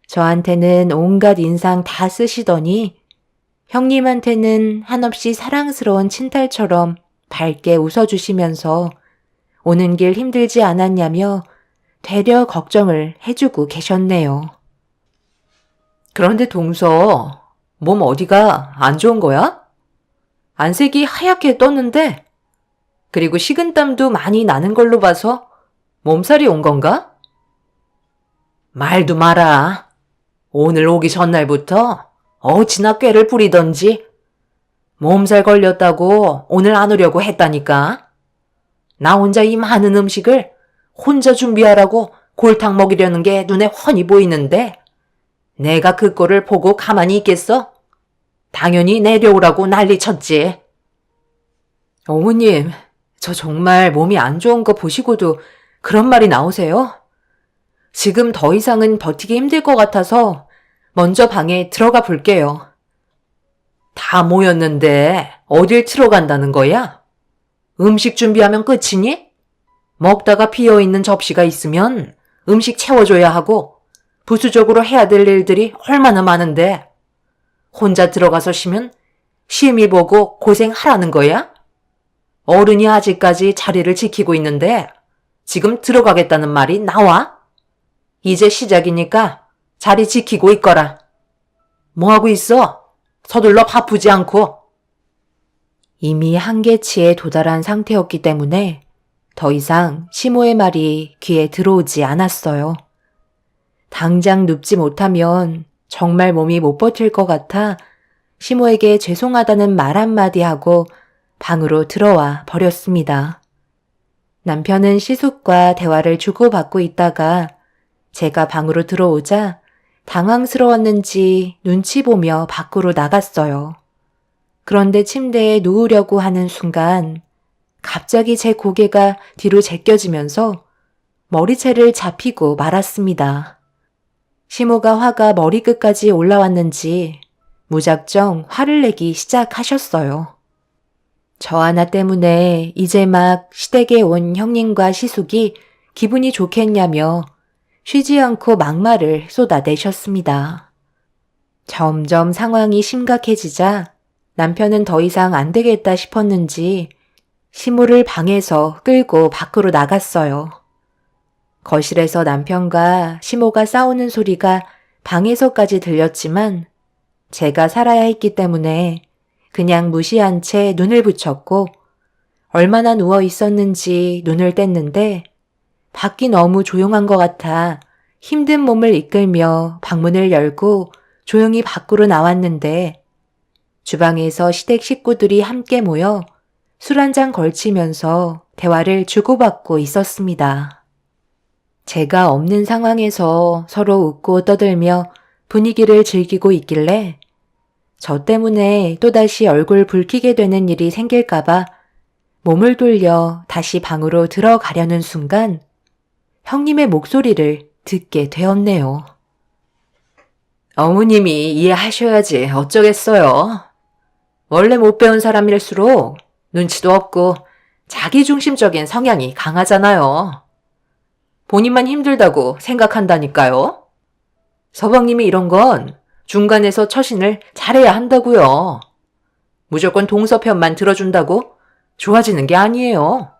저한테는 온갖 인상 다 쓰시더니 형님한테는 한없이 사랑스러운 친딸처럼 밝게 웃어주시면서 오는 길 힘들지 않았냐며 되려 걱정을 해주고 계셨네요. 그런데 동서, 몸 어디가 안 좋은 거야? 안색이 하얗게 떴는데, 그리고 식은땀도 많이 나는 걸로 봐서 몸살이 온 건가? 말도 마라. 오늘 오기 전날부터 어찌나 꾀를 부리던지 몸살 걸렸다고 오늘 안 오려고 했다니까. 나 혼자 이 많은 음식을 혼자 준비하라고 골탕 먹이려는 게 눈에 훤히 보이는데 내가 그 꼴을 보고 가만히 있겠어? 당연히 내려오라고 난리쳤지. 어머님, 저 정말 몸이 안 좋은 거 보시고도 그런 말이 나오세요? 지금 더 이상은 버티기 힘들 것 같아서 먼저 방에 들어가 볼게요. 다 모였는데 어딜 틀어 간다는 거야? 음식 준비하면 끝이니? 먹다가 비어있는 접시가 있으면 음식 채워줘야 하고 부수적으로 해야 될 일들이 얼마나 많은데 혼자 들어가서 쉬면 심히 보고 고생하라는 거야? 어른이 아직까지 자리를 지키고 있는데 지금 들어가겠다는 말이 나와? 이제 시작이니까 자리 지키고 있거라. 뭐하고 있어? 서둘러 바쁘지 않고. 이미 한계치에 도달한 상태였기 때문에 더 이상 시모의 말이 귀에 들어오지 않았어요. 당장 눕지 못하면 정말 몸이 못 버틸 것 같아 시모에게 죄송하다는 말 한마디 하고 방으로 들어와 버렸습니다. 남편은 시숙과 대화를 주고받고 있다가 제가 방으로 들어오자 당황스러웠는지 눈치 보며 밖으로 나갔어요. 그런데 침대에 누우려고 하는 순간 갑자기 제 고개가 뒤로 제껴지면서 머리채를 잡히고 말았습니다. 시모가 화가 머리끝까지 올라왔는지 무작정 화를 내기 시작하셨어요. 저 하나 때문에 이제 막 시댁에 온 형님과 시숙이 기분이 좋겠냐며 쉬지 않고 막말을 쏟아내셨습니다. 점점 상황이 심각해지자 남편은 더 이상 안 되겠다 싶었는지 시모를 방에서 끌고 밖으로 나갔어요. 거실에서 남편과 시모가 싸우는 소리가 방에서까지 들렸지만 제가 살아야 했기 때문에 그냥 무시한 채 눈을 붙였고 얼마나 누워 있었는지 눈을 뗐는데 밖이 너무 조용한 것 같아 힘든 몸을 이끌며 방문을 열고 조용히 밖으로 나왔는데 주방에서 시댁 식구들이 함께 모여 술 한 잔 걸치면서 대화를 주고받고 있었습니다. 제가 없는 상황에서 서로 웃고 떠들며 분위기를 즐기고 있길래 저 때문에 또다시 얼굴 붉히게 되는 일이 생길까봐 몸을 돌려 다시 방으로 들어가려는 순간 형님의 목소리를 듣게 되었네요. 어머님이 이해하셔야지 어쩌겠어요. 원래 못 배운 사람일수록 눈치도 없고 자기중심적인 성향이 강하잖아요. 본인만 힘들다고 생각한다니까요. 서방님이 이런 건 중간에서 처신을 잘해야 한다고요. 무조건 동서 편만 들어준다고 좋아지는 게 아니에요.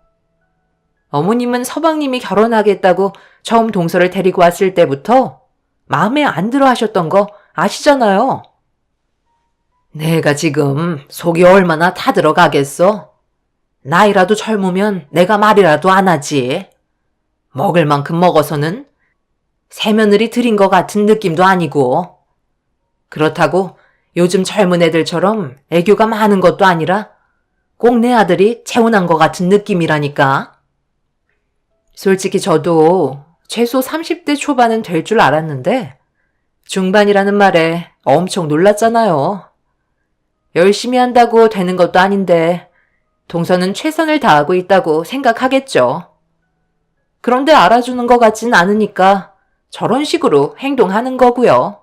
어머님은 서방님이 결혼하겠다고 처음 동서를 데리고 왔을 때부터 마음에 안 들어 하셨던 거 아시잖아요. 내가 지금 속이 얼마나 타들어가겠어? 나이라도 젊으면 내가 말이라도 안 하지. 먹을 만큼 먹어서는 새며느리 들인 것 같은 느낌도 아니고. 그렇다고 요즘 젊은 애들처럼 애교가 많은 것도 아니라 꼭 내 아들이 재혼한 것 같은 느낌이라니까. 솔직히 저도 최소 30대 초반은 될 줄 알았는데 중반이라는 말에 엄청 놀랐잖아요. 열심히 한다고 되는 것도 아닌데 동서는 최선을 다하고 있다고 생각하겠죠. 그런데 알아주는 것 같진 않으니까 저런 식으로 행동하는 거고요.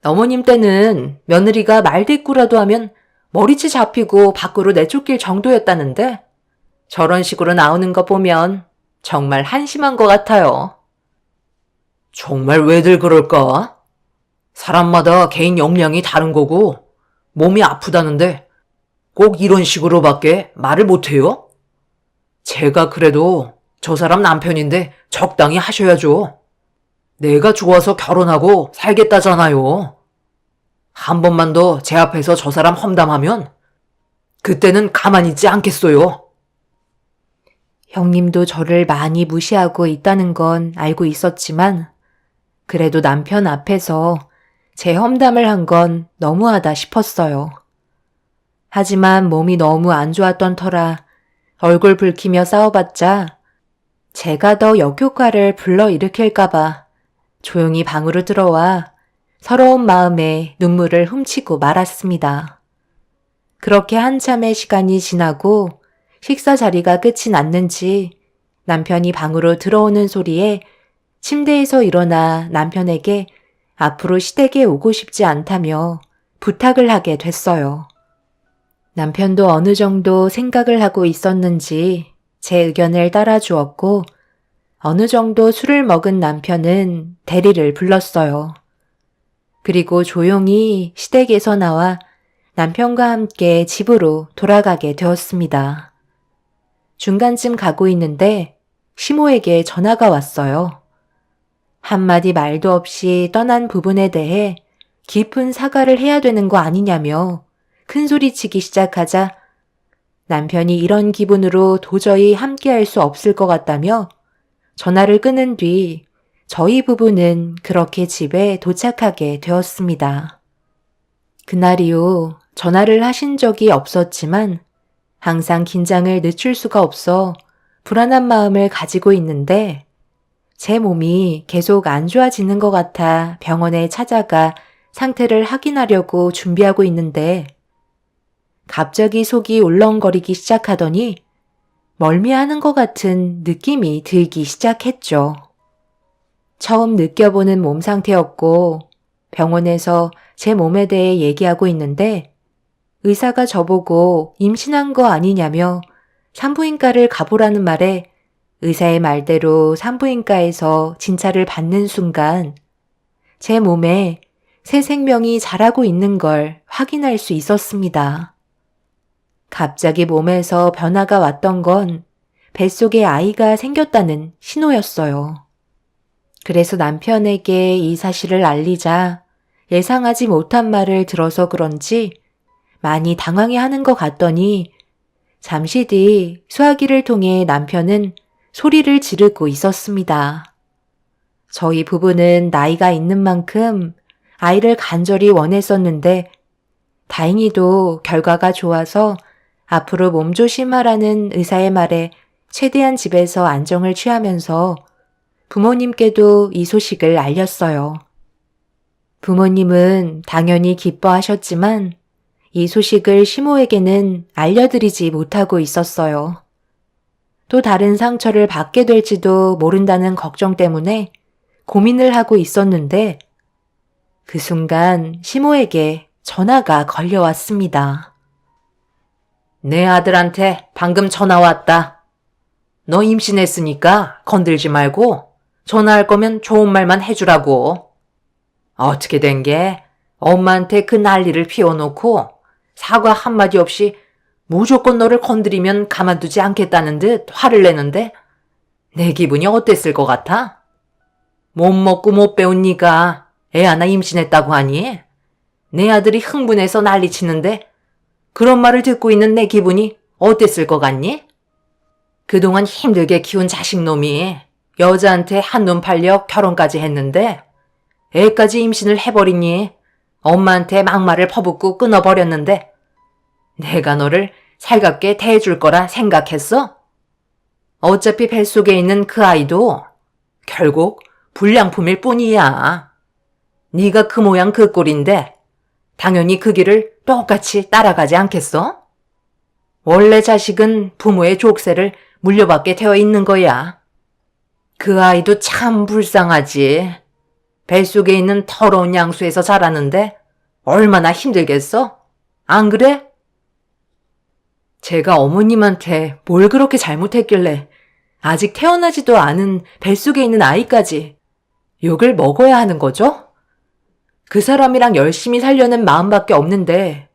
어머님 때는 며느리가 말대꾸라도 하면 머리채 잡히고 밖으로 내쫓길 정도였다는데 저런 식으로 나오는 거 보면 정말 한심한 것 같아요. 정말 왜들 그럴까? 사람마다 개인 역량이 다른 거고 몸이 아프다는데 꼭 이런 식으로밖에 말을 못해요? 제가 그래도 저 사람 남편인데 적당히 하셔야죠. 내가 좋아서 결혼하고 살겠다잖아요. 한 번만 더 제 앞에서 저 사람 험담하면 그때는 가만히 있지 않겠어요. 형님도 저를 많이 무시하고 있다는 건 알고 있었지만 그래도 남편 앞에서 제 험담을 한 건 너무하다 싶었어요. 하지만 몸이 너무 안 좋았던 터라 얼굴 붉히며 싸워봤자 제가 더 역효과를 불러일으킬까봐 조용히 방으로 들어와 서러운 마음에 눈물을 훔치고 말았습니다. 그렇게 한참의 시간이 지나고 식사 자리가 끝이 났는지 남편이 방으로 들어오는 소리에 침대에서 일어나 남편에게 앞으로 시댁에 오고 싶지 않다며 부탁을 하게 됐어요. 남편도 어느 정도 생각을 하고 있었는지 제 의견을 따라주었고 어느 정도 술을 먹은 남편은 대리를 불렀어요. 그리고 조용히 시댁에서 나와 남편과 함께 집으로 돌아가게 되었습니다. 중간쯤 가고 있는데 시모에게 전화가 왔어요. 한마디 말도 없이 떠난 부분에 대해 깊은 사과를 해야 되는 거 아니냐며 큰소리치기 시작하자 남편이 이런 기분으로 도저히 함께할 수 없을 것 같다며 전화를 끊은 뒤 저희 부부는 그렇게 집에 도착하게 되었습니다. 그날 이후 전화를 하신 적이 없었지만 항상 긴장을 늦출 수가 없어 불안한 마음을 가지고 있는데 제 몸이 계속 안 좋아지는 것 같아 병원에 찾아가 상태를 확인하려고 준비하고 있는데 갑자기 속이 울렁거리기 시작하더니 멀미하는 것 같은 느낌이 들기 시작했죠. 처음 느껴보는 몸 상태였고 병원에서 제 몸에 대해 얘기하고 있는데 의사가 저보고 임신한 거 아니냐며 산부인과를 가보라는 말에 의사의 말대로 산부인과에서 진찰을 받는 순간 제 몸에 새 생명이 자라고 있는 걸 확인할 수 있었습니다. 갑자기 몸에서 변화가 왔던 건 뱃속에 아이가 생겼다는 신호였어요. 그래서 남편에게 이 사실을 알리자 예상하지 못한 말을 들어서 그런지 많이 당황해하는 것 같더니 잠시 뒤 수화기를 통해 남편은 소리를 지르고 있었습니다. 저희 부부는 나이가 있는 만큼 아이를 간절히 원했었는데 다행히도 결과가 좋아서 앞으로 몸조심하라는 의사의 말에 최대한 집에서 안정을 취하면서 부모님께도 이 소식을 알렸어요. 부모님은 당연히 기뻐하셨지만 이 소식을 시모에게는 알려드리지 못하고 있었어요. 또 다른 상처를 받게 될지도 모른다는 걱정 때문에 고민을 하고 있었는데 그 순간 시모에게 전화가 걸려왔습니다. 내 아들한테 방금 전화 왔다. 너 임신했으니까 건들지 말고 전화할 거면 좋은 말만 해주라고. 어떻게 된 게 엄마한테 그 난리를 피워놓고 사과 한마디 없이 무조건 너를 건드리면 가만두지 않겠다는 듯 화를 내는데 내 기분이 어땠을 것 같아? 못 먹고 못 배운 네가 애 하나 임신했다고 하니? 내 아들이 흥분해서 난리치는데 그런 말을 듣고 있는 내 기분이 어땠을 것 같니? 그동안 힘들게 키운 자식놈이 여자한테 한눈 팔려 결혼까지 했는데 애까지 임신을 해버리니 엄마한테 막말을 퍼붓고 끊어버렸는데 내가 너를 살갑게 대해줄 거라 생각했어? 어차피 뱃속에 있는 그 아이도 결국 불량품일 뿐이야. 네가 그 모양 그 꼴인데 당연히 그 길을 똑같이 따라가지 않겠어? 원래 자식은 부모의 족쇄를 물려받게 되어 있는 거야. 그 아이도 참 불쌍하지. 뱃속에 있는 더러운 양수에서 자라는데 얼마나 힘들겠어? 안 그래? 제가 어머님한테 뭘 그렇게 잘못했길래 아직 태어나지도 않은 뱃속에 있는 아이까지 욕을 먹어야 하는 거죠? 그 사람이랑 열심히 살려는 마음밖에 없는데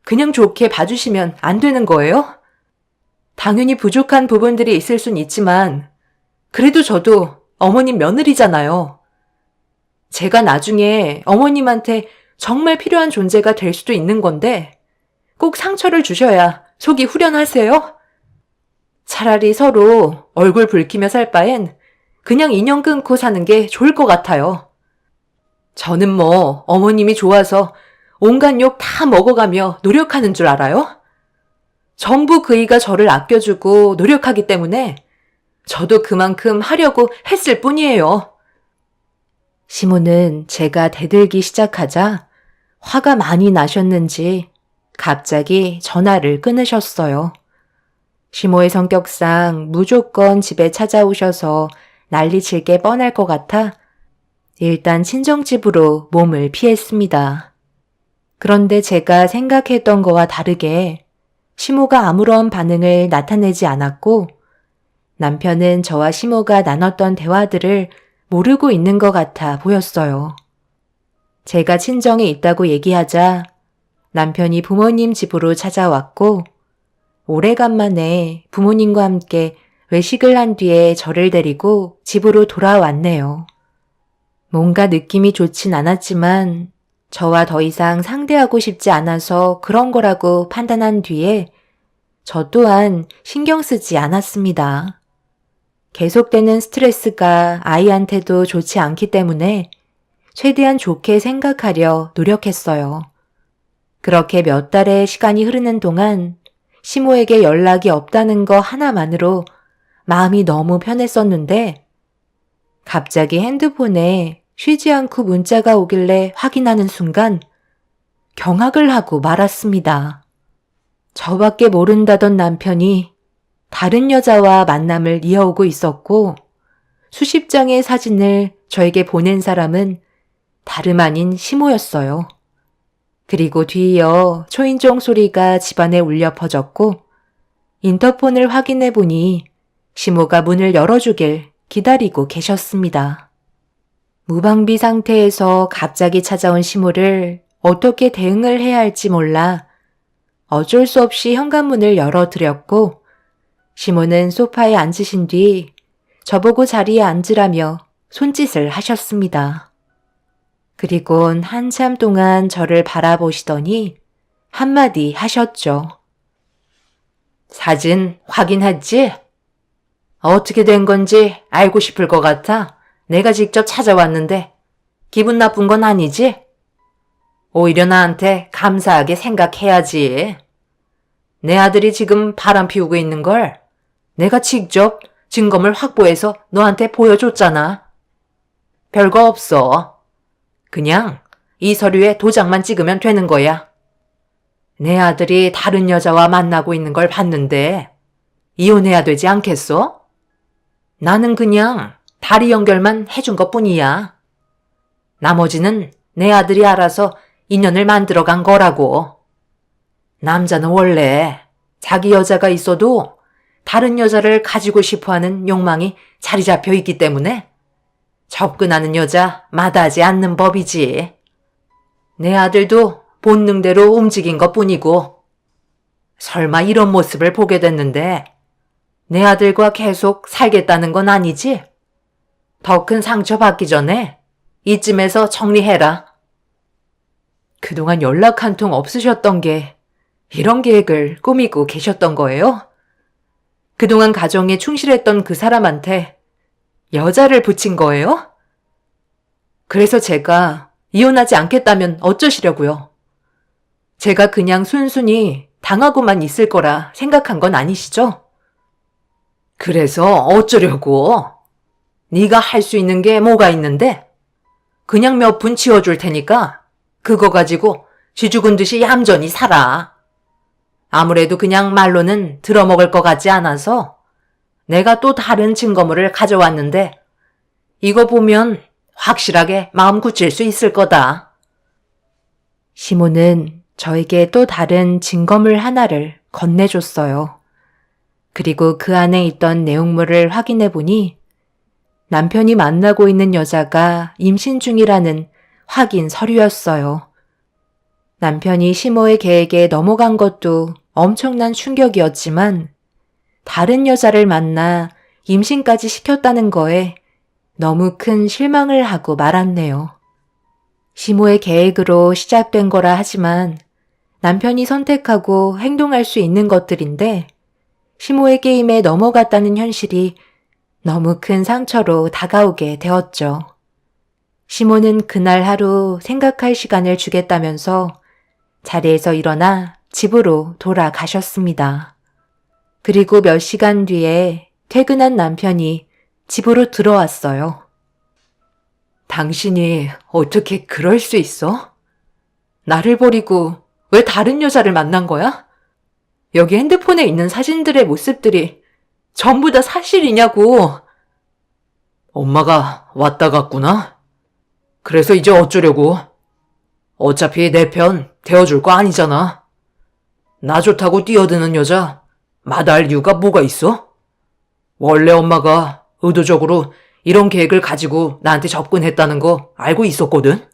그냥 좋게 봐주시면 안 되는 거예요? 당연히 부족한 부분들이 있을 순 있지만 그래도 저도 어머님 며느리잖아요. 제가 나중에 어머님한테 정말 필요한 존재가 될 수도 있는 건데 꼭 상처를 주셔야 속이 후련하세요? 차라리 서로 얼굴 붉히며 살 바엔 그냥 인연 끊고 사는 게 좋을 것 같아요. 저는 뭐 어머님이 좋아서 온갖 욕 다 먹어가며 노력하는 줄 알아요? 전부 그이가 저를 아껴주고 노력하기 때문에 저도 그만큼 하려고 했을 뿐이에요. 시모는 제가 대들기 시작하자 화가 많이 나셨는지 갑자기 전화를 끊으셨어요. 시모의 성격상 무조건 집에 찾아오셔서 난리칠 게 뻔할 것 같아 일단 친정집으로 몸을 피했습니다. 그런데 제가 생각했던 거와 다르게 시모가 아무런 반응을 나타내지 않았고 남편은 저와 시모가 나눴던 대화들을 모르고 있는 것 같아 보였어요. 제가 친정에 있다고 얘기하자 남편이 부모님 집으로 찾아왔고 오래간만에 부모님과 함께 외식을 한 뒤에 저를 데리고 집으로 돌아왔네요. 뭔가 느낌이 좋진 않았지만 저와 더 이상 상대하고 싶지 않아서 그런 거라고 판단한 뒤에 저 또한 신경 쓰지 않았습니다. 계속되는 스트레스가 아이한테도 좋지 않기 때문에 최대한 좋게 생각하려 노력했어요. 그렇게 몇 달의 시간이 흐르는 동안 시모에게 연락이 없다는 거 하나만으로 마음이 너무 편했었는데 갑자기 핸드폰에 쉬지 않고 문자가 오길래 확인하는 순간 경악을 하고 말았습니다. 저밖에 모른다던 남편이 다른 여자와 만남을 이어오고 있었고 수십 장의 사진을 저에게 보낸 사람은 다름 아닌 시모였어요. 그리고 뒤이어 초인종 소리가 집안에 울려 퍼졌고 인터폰을 확인해 보니 시모가 문을 열어주길 기다리고 계셨습니다. 무방비 상태에서 갑자기 찾아온 시모를 어떻게 대응을 해야 할지 몰라 어쩔 수 없이 현관문을 열어드렸고 시모는 소파에 앉으신 뒤 저보고 자리에 앉으라며 손짓을 하셨습니다. 그리곤 한참 동안 저를 바라보시더니 한마디 하셨죠. 사진 확인했지? 어떻게 된 건지 알고 싶을 것 같아 내가 직접 찾아왔는데 기분 나쁜 건 아니지? 오히려 나한테 감사하게 생각해야지. 내 아들이 지금 바람 피우고 있는 걸 내가 직접 증거물 확보해서 너한테 보여줬잖아. 별거 없어. 그냥 이 서류에 도장만 찍으면 되는 거야. 내 아들이 다른 여자와 만나고 있는 걸 봤는데 이혼해야 되지 않겠어? 나는 그냥 다리 연결만 해준 것뿐이야. 나머지는 내 아들이 알아서 인연을 만들어간 거라고. 남자는 원래 자기 여자가 있어도 다른 여자를 가지고 싶어하는 욕망이 자리 잡혀 있기 때문에 접근하는 여자 마다하지 않는 법이지. 내 아들도 본능대로 움직인 것 뿐이고, 설마 이런 모습을 보게 됐는데 내 아들과 계속 살겠다는 건 아니지? 더 큰 상처 받기 전에 이쯤에서 정리해라. 그동안 연락 한 통 없으셨던 게 이런 계획을 꾸미고 계셨던 거예요? 그동안 가정에 충실했던 그 사람한테 여자를 붙인 거예요? 그래서 제가 이혼하지 않겠다면 어쩌시려고요? 제가 그냥 순순히 당하고만 있을 거라 생각한 건 아니시죠? 그래서 어쩌려고? 네가 할 수 있는 게 뭐가 있는데? 그냥 몇 푼 지어줄 테니까 그거 가지고 쥐죽은 듯이 얌전히 살아. 아무래도 그냥 말로는 들어먹을 것 같지 않아서 내가 또 다른 증거물을 가져왔는데 이거 보면 확실하게 마음 굳힐 수 있을 거다. 시몬은 저에게 또 다른 증거물 하나를 건네줬어요. 그리고 그 안에 있던 내용물을 확인해 보니 남편이 만나고 있는 여자가 임신 중이라는 확인 서류였어요. 남편이 시모의 계획에 넘어간 것도 엄청난 충격이었지만 다른 여자를 만나 임신까지 시켰다는 거에 너무 큰 실망을 하고 말았네요. 시모의 계획으로 시작된 거라 하지만 남편이 선택하고 행동할 수 있는 것들인데 시모의 게임에 넘어갔다는 현실이 너무 큰 상처로 다가오게 되었죠. 시모는 그날 하루 생각할 시간을 주겠다면서 자리에서 일어나 집으로 돌아가셨습니다. 그리고 몇 시간 뒤에 퇴근한 남편이 집으로 들어왔어요. 당신이 어떻게 그럴 수 있어? 나를 버리고 왜 다른 여자를 만난 거야? 여기 핸드폰에 있는 사진들의 모습들이 전부 다 사실이냐고. 엄마가 왔다 갔구나. 그래서 이제 어쩌려고. 어차피 내 편 대어줄 거 아니잖아. 나 좋다고 뛰어드는 여자 마다할 이유가 뭐가 있어? 원래 엄마가 의도적으로 이런 계획을 가지고 나한테 접근했다는 거 알고 있었거든?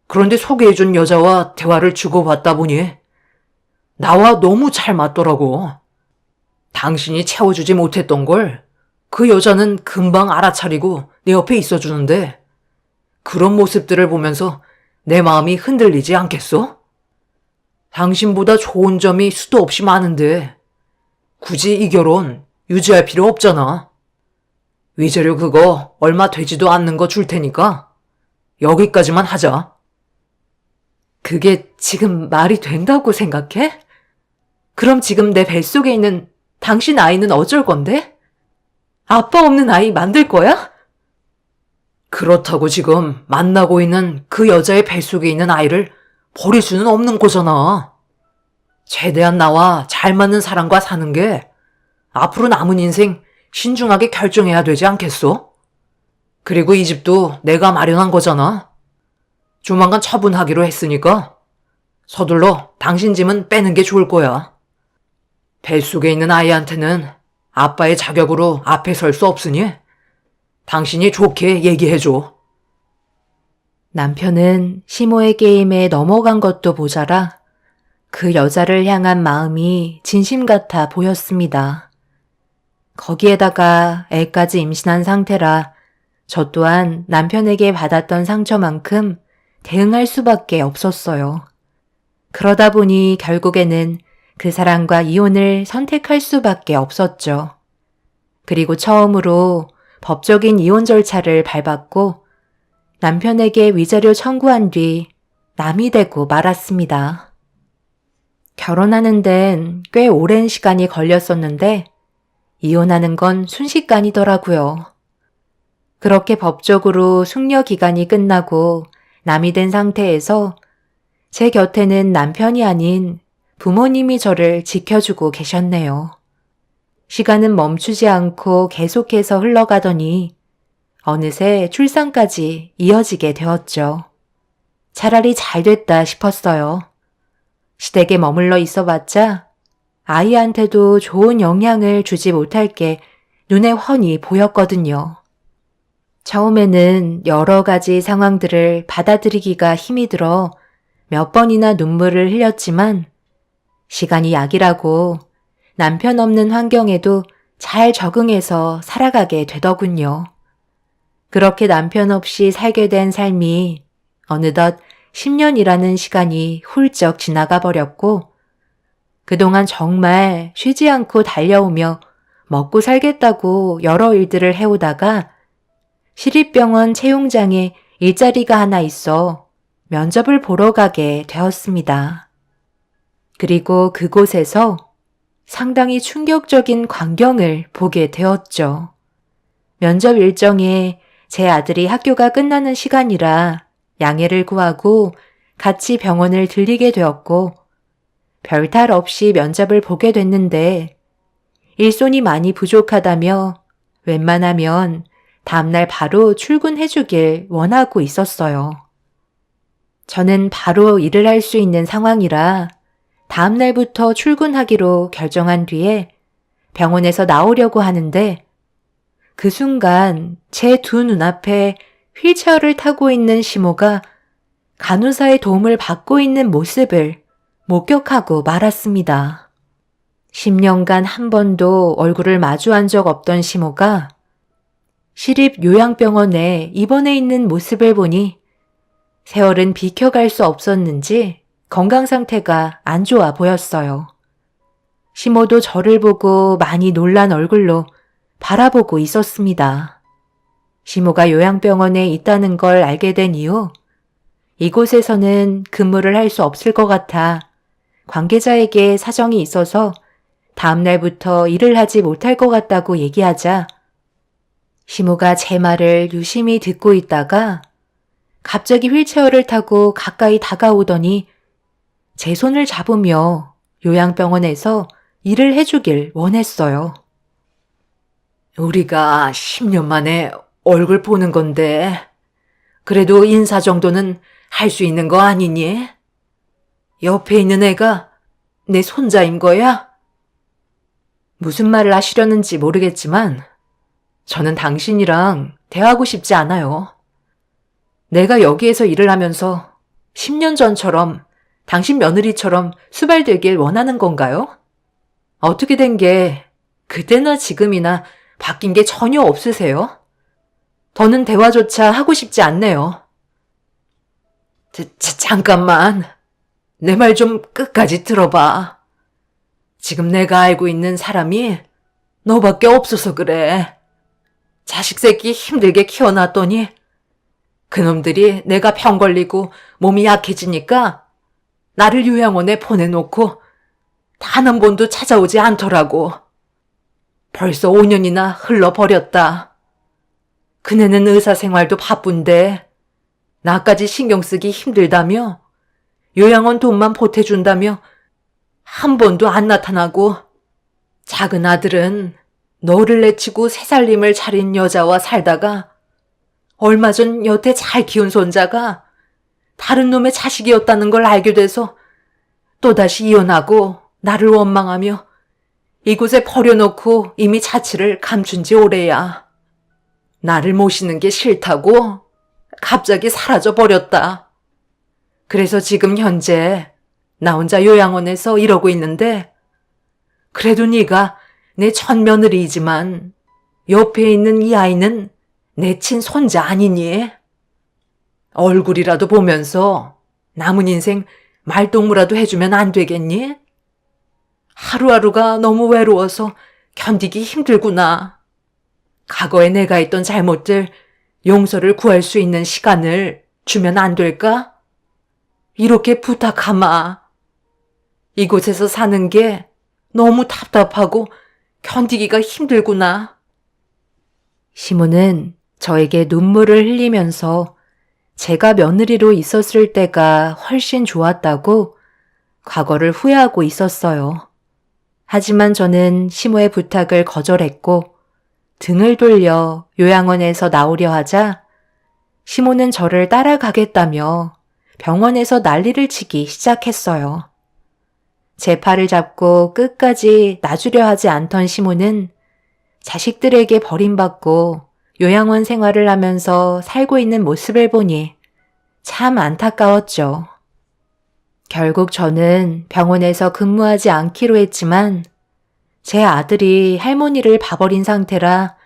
그런데 소개해준 여자와 대화를 주고받다 보니 나와 너무 잘 맞더라고. 당신이 채워주지 못했던 걸 그 여자는 금방 알아차리고 내 옆에 있어주는데 그런 모습들을 보면서 내 마음이 흔들리지 않겠어? 당신보다 좋은 점이 수도 없이 많은데 굳이 이 결혼 유지할 필요 없잖아. 위자료 그거 얼마 되지도 않는 거 줄 테니까 여기까지만 하자. 그게 지금 말이 된다고 생각해? 그럼 지금 내 뱃속에 있는 당신 아이는 어쩔 건데? 아빠 없는 아이 만들 거야? 그렇다고 지금 만나고 있는 그 여자의 뱃속에 있는 아이를 버릴 수는 없는 거잖아. 최대한 나와 잘 맞는 사람과 사는 게 앞으로 남은 인생 신중하게 결정해야 되지 않겠어? 그리고 이 집도 내가 마련한 거잖아. 조만간 처분하기로 했으니까 서둘러 당신 짐은 빼는 게 좋을 거야. 뱃속에 있는 아이한테는 아빠의 자격으로 앞에 설 수 없으니 당신이 좋게 얘기해줘. 남편은 시모의 게임에 넘어간 것도 모자라 그 여자를 향한 마음이 진심 같아 보였습니다. 거기에다가 애까지 임신한 상태라 저 또한 남편에게 받았던 상처만큼 대응할 수밖에 없었어요. 그러다 보니 결국에는 그 사람과 이혼을 선택할 수밖에 없었죠. 그리고 처음으로 법적인 이혼 절차를 밟았고 남편에게 위자료 청구한 뒤 남이 되고 말았습니다. 결혼하는 데는 꽤 오랜 시간이 걸렸었는데 이혼하는 건 순식간이더라고요. 그렇게 법적으로 숙려 기간이 끝나고 남이 된 상태에서 제 곁에는 남편이 아닌 부모님이 저를 지켜주고 계셨네요. 시간은 멈추지 않고 계속해서 흘러가더니 어느새 출산까지 이어지게 되었죠. 차라리 잘 됐다 싶었어요. 시댁에 머물러 있어봤자 아이한테도 좋은 영향을 주지 못할 게 눈에 훤히 보였거든요. 처음에는 여러 가지 상황들을 받아들이기가 힘이 들어 몇 번이나 눈물을 흘렸지만 시간이 약이라고 남편 없는 환경에도 잘 적응해서 살아가게 되더군요. 그렇게 남편 없이 살게 된 삶이 어느덧 10년이라는 시간이 훌쩍 지나가 버렸고 그동안 정말 쉬지 않고 달려오며 먹고 살겠다고 여러 일들을 해오다가 시립병원 채용장에 일자리가 하나 있어 면접을 보러 가게 되었습니다. 그리고 그곳에서 상당히 충격적인 광경을 보게 되었죠. 면접 일정에 제 아들이 학교가 끝나는 시간이라 양해를 구하고 같이 병원을 들리게 되었고 별탈 없이 면접을 보게 됐는데 일손이 많이 부족하다며 웬만하면 다음날 바로 출근해주길 원하고 있었어요. 저는 바로 일을 할 수 있는 상황이라 다음날부터 출근하기로 결정한 뒤에 병원에서 나오려고 하는데 그 순간 제 두 눈앞에 휠체어를 타고 있는 시모가 간호사의 도움을 받고 있는 모습을 목격하고 말았습니다. 10년간 한 번도 얼굴을 마주한 적 없던 시모가 시립 요양병원에 입원해 있는 모습을 보니 세월은 비켜갈 수 없었는지 건강 상태가 안 좋아 보였어요. 시모도 저를 보고 많이 놀란 얼굴로 바라보고 있었습니다. 시모가 요양병원에 있다는 걸 알게 된 이후 이곳에서는 근무를 할 수 없을 것 같아 관계자에게 사정이 있어서 다음날부터 일을 하지 못할 것 같다고 얘기하자 시모가 제 말을 유심히 듣고 있다가 갑자기 휠체어를 타고 가까이 다가오더니 제 손을 잡으며 요양병원에서 일을 해주길 원했어요. 우리가 10년 만에 얼굴 보는 건데 그래도 인사 정도는 할 수 있는 거 아니니? 옆에 있는 애가 내 손자인 거야? 무슨 말을 하시려는지 모르겠지만 저는 당신이랑 대화하고 싶지 않아요. 내가 여기에서 일을 하면서 10년 전처럼 당신 며느리처럼 수발되길 원하는 건가요? 어떻게 된 게 그때나 지금이나 바뀐 게 전혀 없으세요? 더는 대화조차 하고 싶지 않네요. 잠깐만. 내 말 좀 끝까지 들어봐. 지금 내가 알고 있는 사람이 너밖에 없어서 그래. 자식 새끼 힘들게 키워놨더니 그놈들이 내가 병 걸리고 몸이 약해지니까 나를 요양원에 보내놓고 단 한 번도 찾아오지 않더라고. 벌써 5년이나 흘러버렸다. 그네는 의사 생활도 바쁜데 나까지 신경 쓰기 힘들다며 요양원 돈만 보태준다며 한 번도 안 나타나고 작은 아들은 너를 내치고 새살림을 차린 여자와 살다가 얼마 전 여태 잘 키운 손자가 다른 놈의 자식이었다는 걸 알게 돼서 또다시 이혼하고 나를 원망하며 이곳에 버려놓고 이미 자취를 감춘 지 오래야. 나를 모시는 게 싫다고 갑자기 사라져버렸다. 그래서 지금 현재 나 혼자 요양원에서 이러고 있는데 그래도 네가 내 첫 며느리이지만 옆에 있는 이 아이는 내 친손자 아니니? 얼굴이라도 보면서 남은 인생 말동무라도 해주면 안 되겠니? 하루하루가 너무 외로워서 견디기 힘들구나. 과거에 내가 했던 잘못들 용서를 구할 수 있는 시간을 주면 안 될까? 이렇게 부탁하마. 이곳에서 사는 게 너무 답답하고 견디기가 힘들구나. 시모는 저에게 눈물을 흘리면서 제가 며느리로 있었을 때가 훨씬 좋았다고 과거를 후회하고 있었어요. 하지만 저는 시모의 부탁을 거절했고 등을 돌려 요양원에서 나오려 하자 시모는 저를 따라가겠다며 병원에서 난리를 치기 시작했어요. 제 팔을 잡고 끝까지 놔주려 하지 않던 시모는 자식들에게 버림받고 요양원 생활을 하면서 살고 있는 모습을 보니 참 안타까웠죠. 결국 저는 병원에서 근무하지 않기로 했지만 제 아들이 할머니를 봐버린 상태라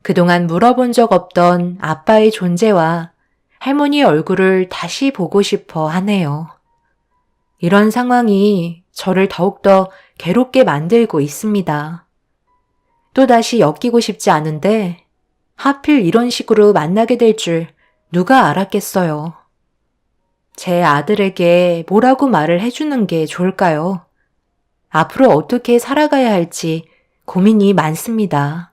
그동안 물어본 적 없던 아빠의 존재와 할머니 얼굴을 다시 보고 싶어 하네요. 이런 상황이 저를 더욱더 괴롭게 만들고 있습니다. 또다시 엮이고 싶지 않은데 하필 이런 식으로 만나게 될 줄 누가 알았겠어요. 제 아들에게 뭐라고 말을 해주는 게 좋을까요? 앞으로 어떻게 살아가야 할지 고민이 많습니다.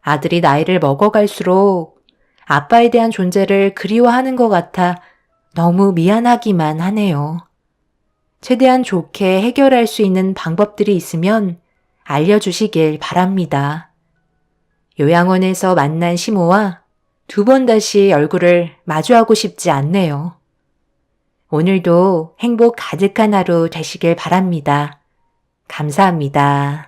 아들이 나이를 먹어갈수록 아빠에 대한 존재를 그리워하는 것 같아 너무 미안하기만 하네요. 최대한 좋게 해결할 수 있는 방법들이 있으면 알려주시길 바랍니다. 요양원에서 만난 시모와 2번 다시 얼굴을 마주하고 싶지 않네요. 오늘도 행복 가득한 하루 되시길 바랍니다. 감사합니다.